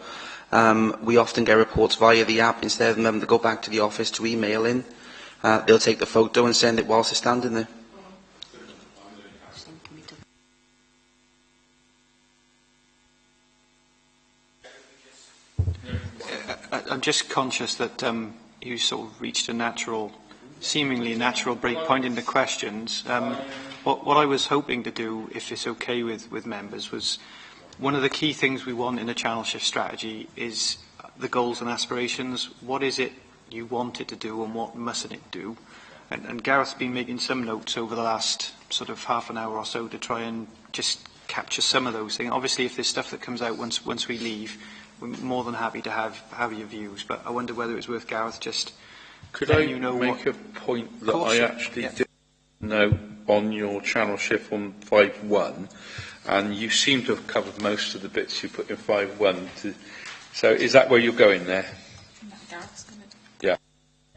we often get reports via the app instead of them to go back to the office to email in. They'll take the photo and send it whilst they're standing there. I'm just conscious that you sort of reached a seemingly natural break point in the questions. What I was hoping to do, if it's okay with members, was one of the key things we want in a channel shift strategy is the goals and aspirations. What is it you want it to do and what mustn't it do? And Gareth's been making some notes over the last sort of half an hour or so to try and just capture some of those things. Obviously, if there's stuff that comes out once we leave, we're more than happy to have your views, but I wonder whether it's worth Gareth just letting you know. Could I make a point that I actually did know on your channel shift on 5.1, and you seem to have covered most of the bits you put in 5.1. So is that where you're going there? Gareth's going to... Yeah.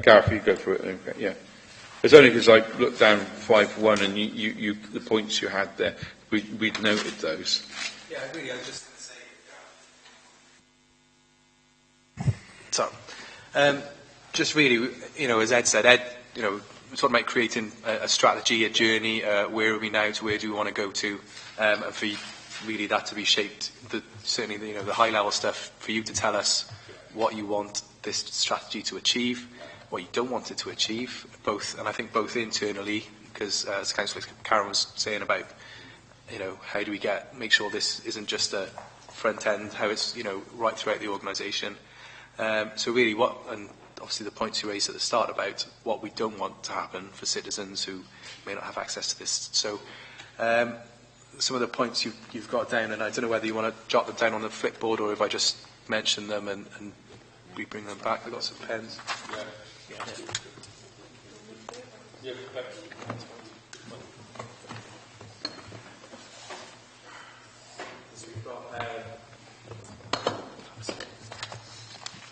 Gareth, you go for it. Okay. Yeah. It's only because I looked down 5.1 and you the points you had there, we'd noted those. Yeah, I agree. I was just going to say... So, just really, as Ed said, we're talking about creating a strategy, a journey, where are we now to where do we want to go to, and for really that to be shaped, certainly the high level stuff, for you to tell us what you want this strategy to achieve, what you don't want it to achieve, and I think both internally, because as Councillor Karen was saying about, how do we make sure this isn't just a front end, how it's, right throughout the organisation. So really and obviously the points you raised at the start about what we don't want to happen for citizens who may not have access to this. So some of the points you've got down, and I don't know whether you want to jot them down on the flipboard or if I just mention them and we bring them back. I've got some pens. Yeah.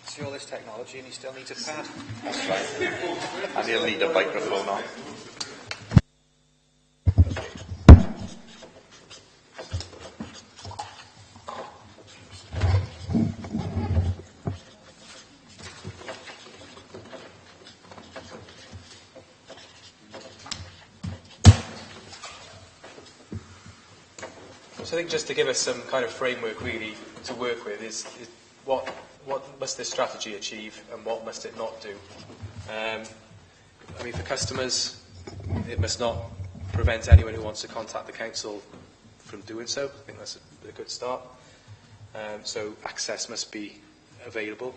See all this his technology and he still needs a pad. That's right. And he'll need a microphone on. So I think just to give us some kind of framework really to work with is what must this strategy achieve and what must it not do? I mean, for customers, it must not prevent anyone who wants to contact the council from doing so. I think that's a good start. So access must be available.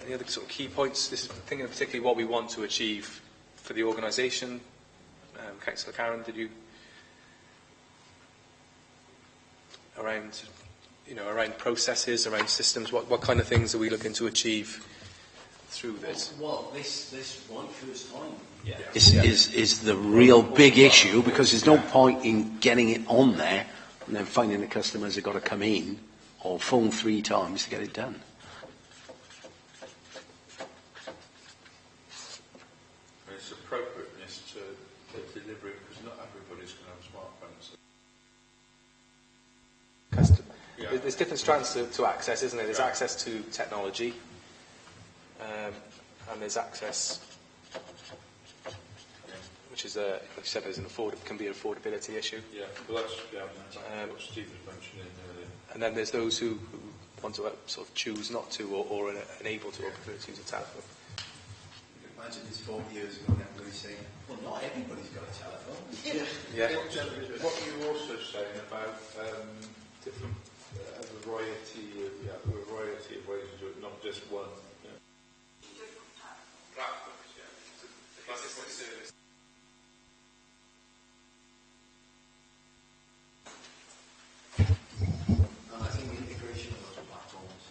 Any other sort of key points? This is thinking of particularly what we want to achieve for the organisation. Councillor Karen, did you around processes, around systems? What kind of things are we looking to achieve through this? Well, this one first time is the real big issue, because there's no point in getting it on there and then finding the customers have got to come in or phone 3 times to get it done. It's appropriateness to deliver it, because not everybody's going to have smartphones. There's different strands to access, isn't there? There's access to technology, and there's access, which is, like you said, can be an affordability issue. Yeah, well, that's what Steve was mentioning earlier. And then there's those who want to sort of choose not to, or are unable to, or prefer to use a telephone. Imagine this 40 years ago, and everybody's saying, well, not everybody's got a telephone. Yeah. What you were also saying about different a variety of ways to do it, not just one. Platforms, yeah. And I think the integration of those platforms.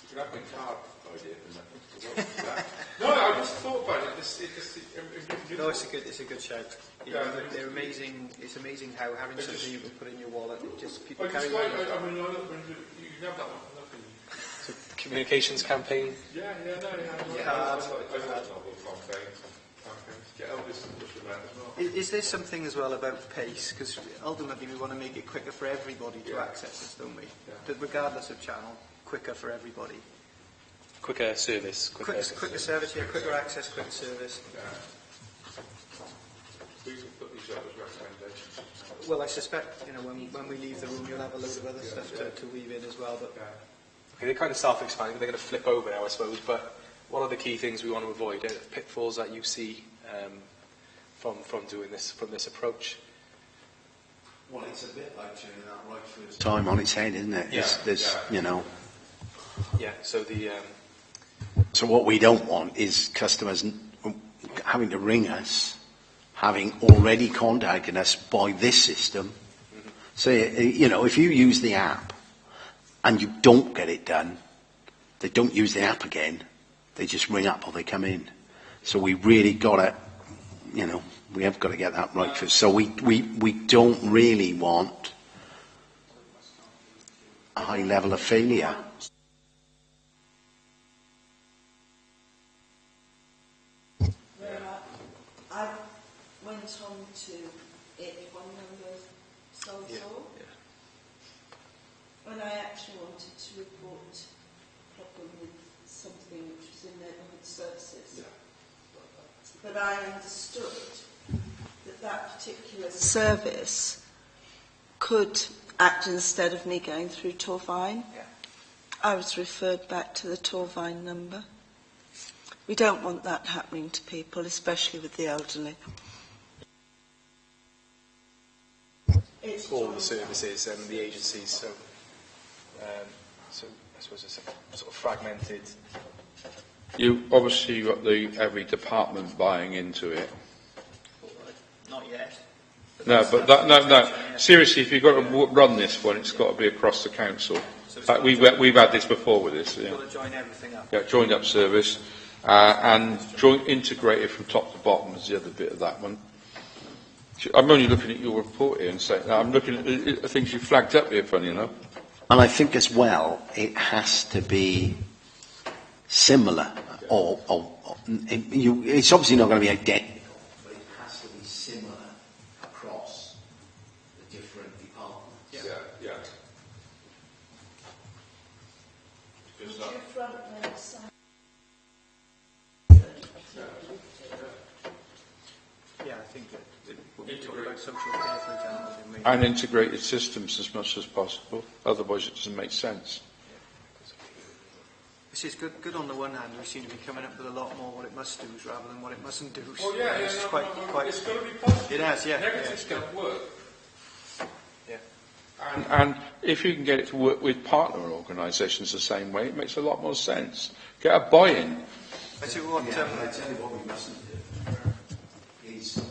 You could have my card idea, No, I just thought about it. No, it's a good shout. They're amazing. It's amazing how having something you can put in your wallet, just people carry you can have that one. So the communications campaign. Yeah. Get Elvis to push them out as well. Is there something as well about pace? Because ultimately we want to make it quicker for everybody to access this, don't we? Yeah. Regardless of channel, quicker for everybody. Quicker service. Quicker service, quicker access, quicker service. Yeah. We can put these up as recommendations. Well, I suspect, when we leave the room, you'll have a load of other stuff to weave in as well. But okay, they're kind of self-explanatory. They're going to flip over now, I suppose. But what are the key things we want to avoid? Pitfalls that you see from doing this, from this approach? Well, it's a bit like turning that right first time on its head, isn't it? Yeah. So So what we don't want is customers having to ring us, having already contacted us by this system. Mm-hmm. So, if you use the app and you don't get it done, they don't use the app again. They just ring up or they come in. So we really got to, we have got to get that right first. So we don't really want a high level of failure. I went on to it one number so when I actually wanted to report a problem with something which was in neighbourhood services. But I understood that particular service could act instead of me going through Torvine. I was referred back to the Torvine number. We don't want that happening to people, especially with the elderly. all the services and the agencies. So I suppose it's a sort of fragmented. You obviously got every department buying into it. Not yet. No, but no. Seriously, if you've got to run this one, it's got to be across the council. We've had this before with this. Yeah. Got to join everything up. Yeah, joined up service and integrated from top to bottom is the other bit of that one. I'm only looking at your report here and saying I'm looking at the things you flagged up here. Funny enough. And I think as well, it has to be similar, it's obviously not going to be identical, but it has to be similar across the different departments. Yeah. Yeah, I think that we talk about social care, for example. And integrated systems as much as possible. Otherwise, it doesn't make sense. This is good on the one hand. We seem to be coming up with a lot more what it must do rather than what it mustn't do. Well, yeah, it's quite. It's got to be positive. It has, yeah. Negatives yeah, don't work. Yeah. And if you can get it to work with partner organisations the same way, it makes a lot more sense. Get a buy-in. I tell you what we mustn't do is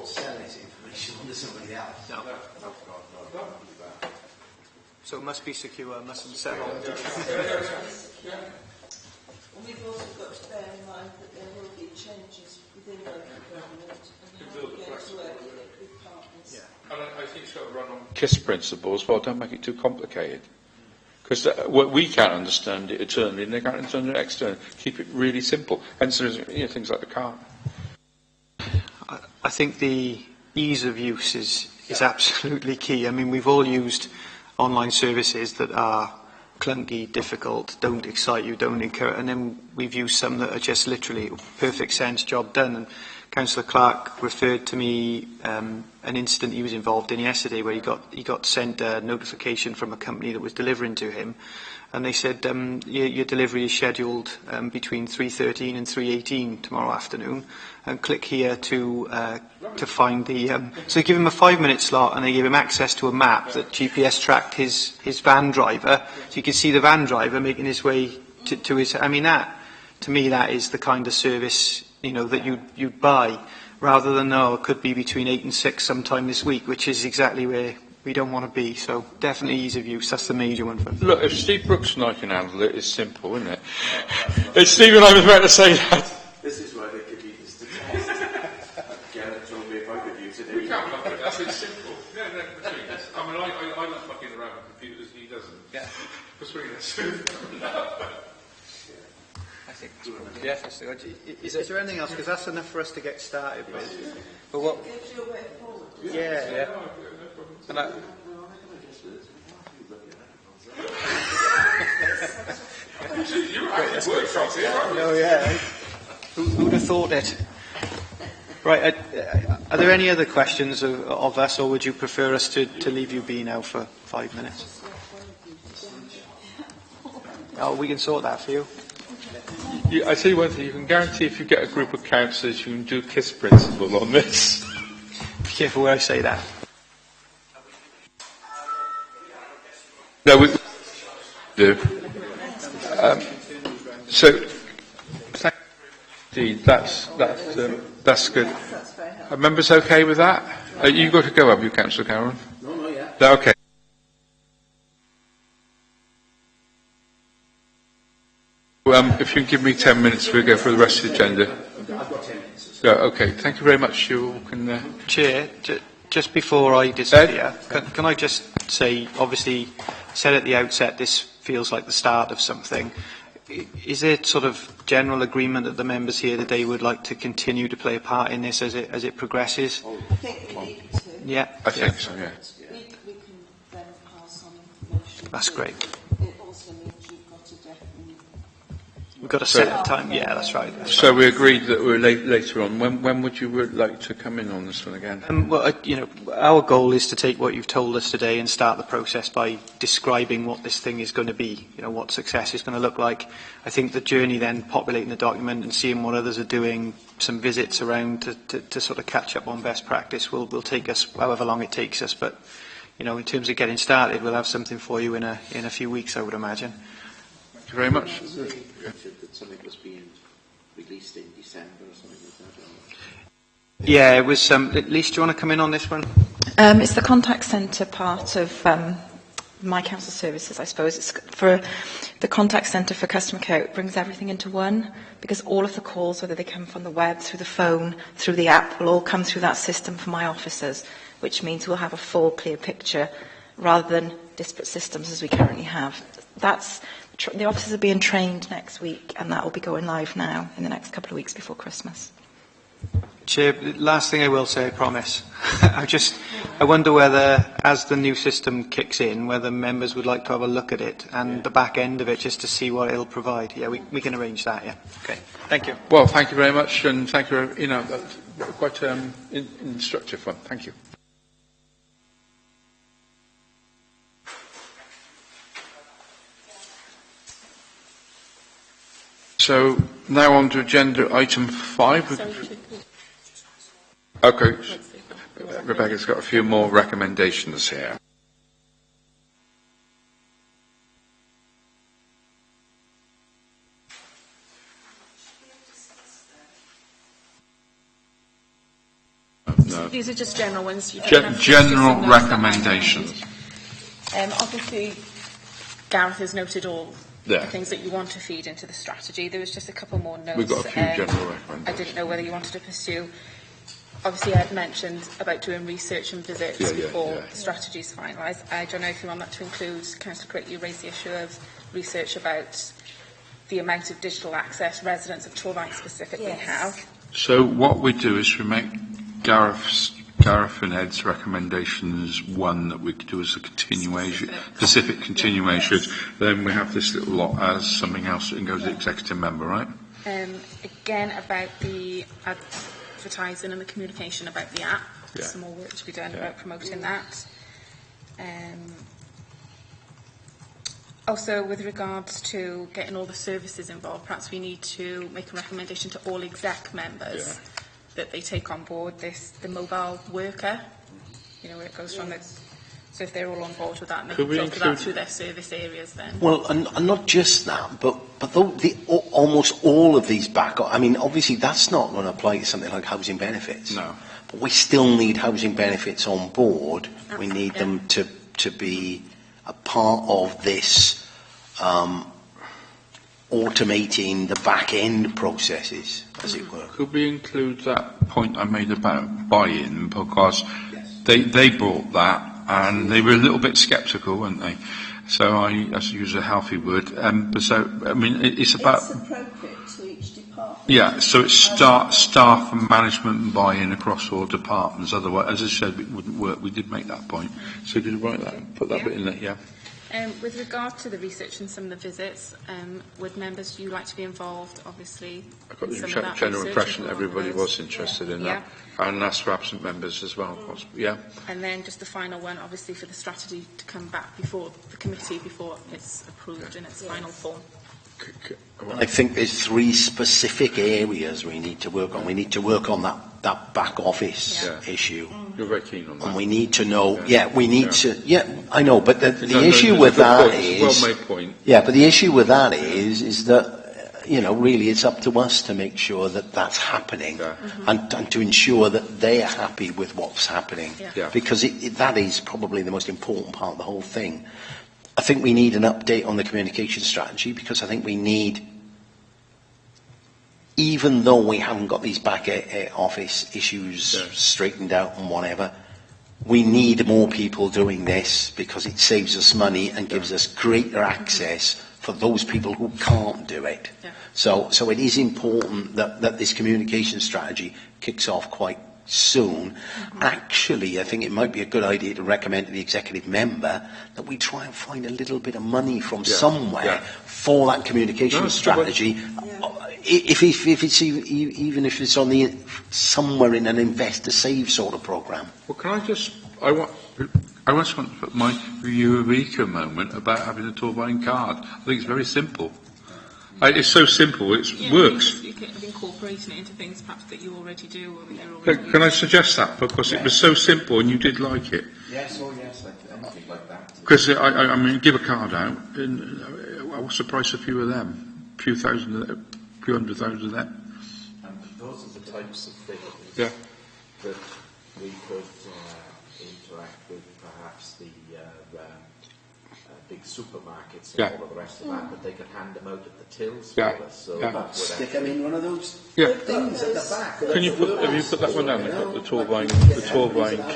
sell this information on to somebody else. No. So it must be secure, mustn't sell on. And we've also got to bear in mind that there will be changes within local government and how we're going to work with partners. Yeah. And I think it's got to run on KISS principles, but don't make it too complicated. Because we can't understand it internally and they can't understand it externally. Keep it really simple. Hence, there's things like the car. I think the ease of use is absolutely key. I mean, we've all used online services that are clunky, difficult, don't excite you, don't encourage, and then we've used some that are just literally perfect sense, job done. And Councillor Clark referred to me an incident he was involved in yesterday where he got sent a notification from a company that was delivering to him, and they said your delivery is scheduled between 3:13 and 3:18 tomorrow afternoon, and click here to find the. So they give him a 5-minute slot, and they give him access to a map that GPS tracked his van driver, so you can see the van driver making his way to his. I mean, that to me that is the kind of service that you'd buy, rather than it could be between 8 and 6 sometime this week, which is exactly where we don't want to be. So definitely ease of use. That's the major one for us. Look, if Steve Brooks and I can handle it, it's simple, isn't it? It's Steve and I was about to say that. This is why they could use this to test. Gareth told me if I could use it. We can't fuck it. That's it's simple. No, between us. I mean, I love fucking around with computers. He doesn't. Yeah. Between us. I think that's good. Is there anything else? Because that's enough for us to get started with. But what? Yeah. And who'd have thought it? Right. Are there any other questions of us, or would you prefer us to leave you be now for 5 minutes? Oh, we can sort that for you. I tell you one thing, you can guarantee if you get a group of councillors, you can do KISS principle on this. Be careful where I say that. No, we do. So, thank you. That's good. Are members okay with that? You've got to go, have you, Councillor Cameron? No, yeah. Okay. If you can give me 10 minutes, we'll go through the rest of the agenda. I've got 10 minutes. Yeah, okay. Thank you very much. You all can. Chair, just before I disappear, can I just say, obviously, said at the outset, this feels like the start of something. Is there sort of general agreement that the members here today would like to continue to play a part in this as it progresses? I think we need to. Yeah. I think so, yeah. We can then pass on information. That's great. It also means you've got a definite We've got a set of time. Yeah, that's right. So we agreed that we're later on. When would you like to come in on this one again? Our goal is to take what you've told us today and start the process by describing what this thing is going to be, what success is going to look like. I think the journey then, populating the document and seeing what others are doing, some visits around to sort of catch up on best practice will take us however long it takes us. But, in terms of getting started, we'll have something for you in a few weeks, I would imagine. Thank you very much. That something was being released in December or something like that? Yeah, it was. Lisa, do you want to come in on this one? It's the contact centre part of my council services, I suppose. It's for the contact centre for customer care. It brings everything into one, because all of the calls, whether they come from the web, through the phone, through the app, will all come through that system for my officers, which means we'll have a full, clear picture rather than disparate systems as we currently have. The officers are being trained next week, and that will be going live now in the next couple of weeks before Christmas. Chair, last thing I will say, I promise. I wonder whether, as the new system kicks in, whether members would like to have a look at it and the back end of it, just to see what it'll provide. Yeah, we can arrange that. Yeah. Okay. Thank you. Well, thank you very much, and thank you. That's quite instructive one. Thank you. So now on to agenda item 5. Okay, Rebecca's got a few more recommendations here. No. These are just general ones. General recommendations. Obviously, Gareth has noted all the things that you want to feed into the strategy. There was just a couple more notes. We've got a few general recommendations. I didn't know whether you wanted to pursue. Obviously, Ed mentioned about doing research and visits before the strategy is finalised. I don't know if you want that to include, Councillor Crick, you raised the issue of research about the amount of digital access residents of Torbank specifically have. So what we do is we make Gareth and Ed's recommendations one that we could do as a continuation, specific continuation. Then we have this little lot as something else that can go to the executive member, right? Again, about the advertising and the communication about the app. Some more work to be done about promoting that. Also, with regards to getting all the services involved, perhaps we need to make a recommendation to all exec members that they take on board the mobile worker, where it goes from the... So if they're all on board with that, and they can filter that through their service areas then. Well, and not just that, but almost all of these obviously that's not going to apply to something like housing benefits. No. But we still need housing benefits on board. We need them to be a part of this automating the back-end processes, as it were. Could we include that point I made about buy-in? Because they brought that, and they were a little bit sceptical, weren't they? So I use a healthy word. It's about... It's appropriate to each department. Yeah, so it's staff and management and buy-in across all departments. Otherwise, as I said, it wouldn't work. We did make that point. So did you write that? Put that bit in there, With regard to the research and some of the visits, would members you like to be involved, obviously? I got the general impression that everybody was interested in that. And that's for absent members as well, possibly. And then just the final one, obviously, for the strategy to come back before the committee, before it's approved in its final form. I think there's 3 specific areas we need to work on. We need to work on that back office issue. You're very keen on that. And we need to know, we need to, I know, but the issue with that is... Well-made point. Yeah, but the issue with that is that, really it's up to us to make sure that that's happening and to ensure that they are happy with what's happening. Because that is probably the most important part of the whole thing. I think we need an update on the communication strategy, because I think we need, even though we haven't got these back office issues straightened out and whatever, we need more people doing this, because it saves us money and gives us greater access for those people who can't do it. So it is important that this communication strategy kicks off quite soon. Actually, I think it might be a good idea to recommend to the executive member that we try and find a little bit of money from somewhere for that communication strategy. If it's even if it's on the somewhere in an investor save sort of programme. Well, can I just? I just want to put my eureka moment about having a Torbine card. I think it's very simple. It's so simple, it works. You can incorporate it into things perhaps that you already do. Or you're already Can I suggest that? Because it was so simple and you did like it. Yes, anything like that. Because, I mean, give a card out, and what's the price of a few of them? A few hundred thousand of them? And those are the types of things that we could interact with perhaps the big supermarkets and all of the rest of that, but they could hand them out at the tills for us. So that would stick them in one of those things at the back. Can you put that one down? The Torbine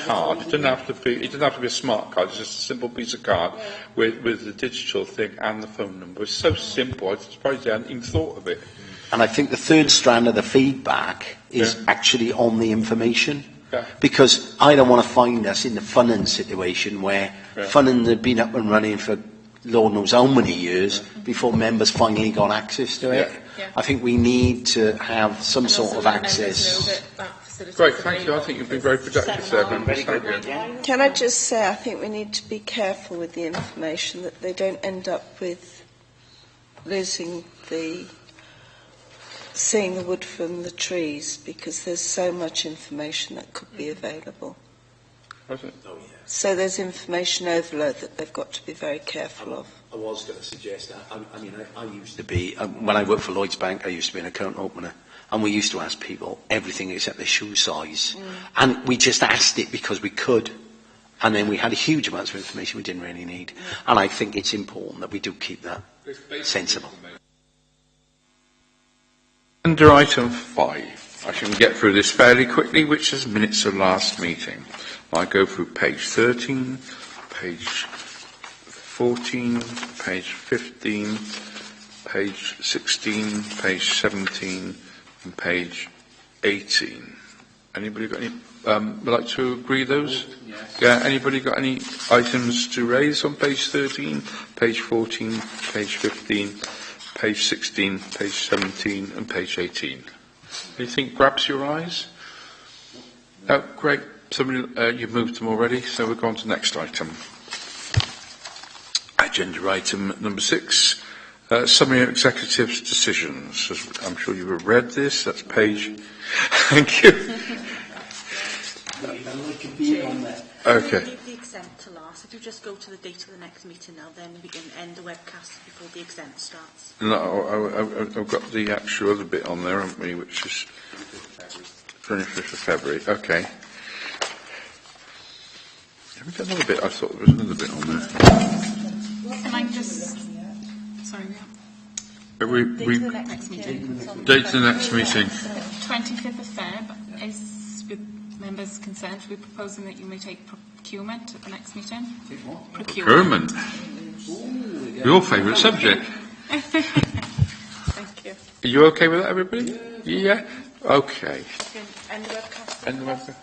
card. It doesn't have to be a smart card. It's just a simple piece of card with the digital thing and the phone number. It's so simple. I'm surprised they hadn't even thought of it. And I think the third strand of the feedback is actually on the information. Because I don't want to find us in the Funnin situation where Funnin had been up and running for Lord knows how many years before members finally got access to it. I think we need to have some sort of access. Great, thank you. I think you've been very productive there, members. Thank you. Can I just say, I think we need to be careful with the information, that they don't end up with losing seeing the wood from the trees, because there's so much information that could be available. So there's information overload that they've got to be very careful of. I was going to suggest that. I mean, I used to be, when I worked for Lloyds Bank, I used to be an account opener, and we used to ask people everything except their shoe size. And we just asked it because we could. And then we had huge amounts of information we didn't really need. And I think it's important that we do keep that sensible. Under item 5, I can get through this fairly quickly, which is minutes of last meeting. I go through page 13, page 14, page 15, page 16, page 17, and page 18. Anybody got any? Would like to agree those? Yes. Yeah. Anybody got any items to raise on page 13, page 14, page 15? Page 16, page 17 and page 18. Anything grabs your eyes? Oh, great. Somebody, you've moved them already, so we'll go on to the next item. Agenda item number 6, summary of executives' decisions. As I'm sure you have read this. That's page... Thank you. Okay. Leave the exempt to last. If you just go to the date of the next meeting now, then we can end the webcast before the exempt starts. No, I've got the actual other bit on there, haven't we, which is 25th of February. Okay. Have we got another bit? I thought there was another bit on there. Can I just... Sorry, Date of the next meeting. Date of the next meeting. 25th of Feb is, with members' consent, we're proposing that you may take procurement at the next meeting. Procurement? Your favourite subject. Thank you. Are you okay with that, everybody? Yeah? Okay. End the webcast. End the webcast.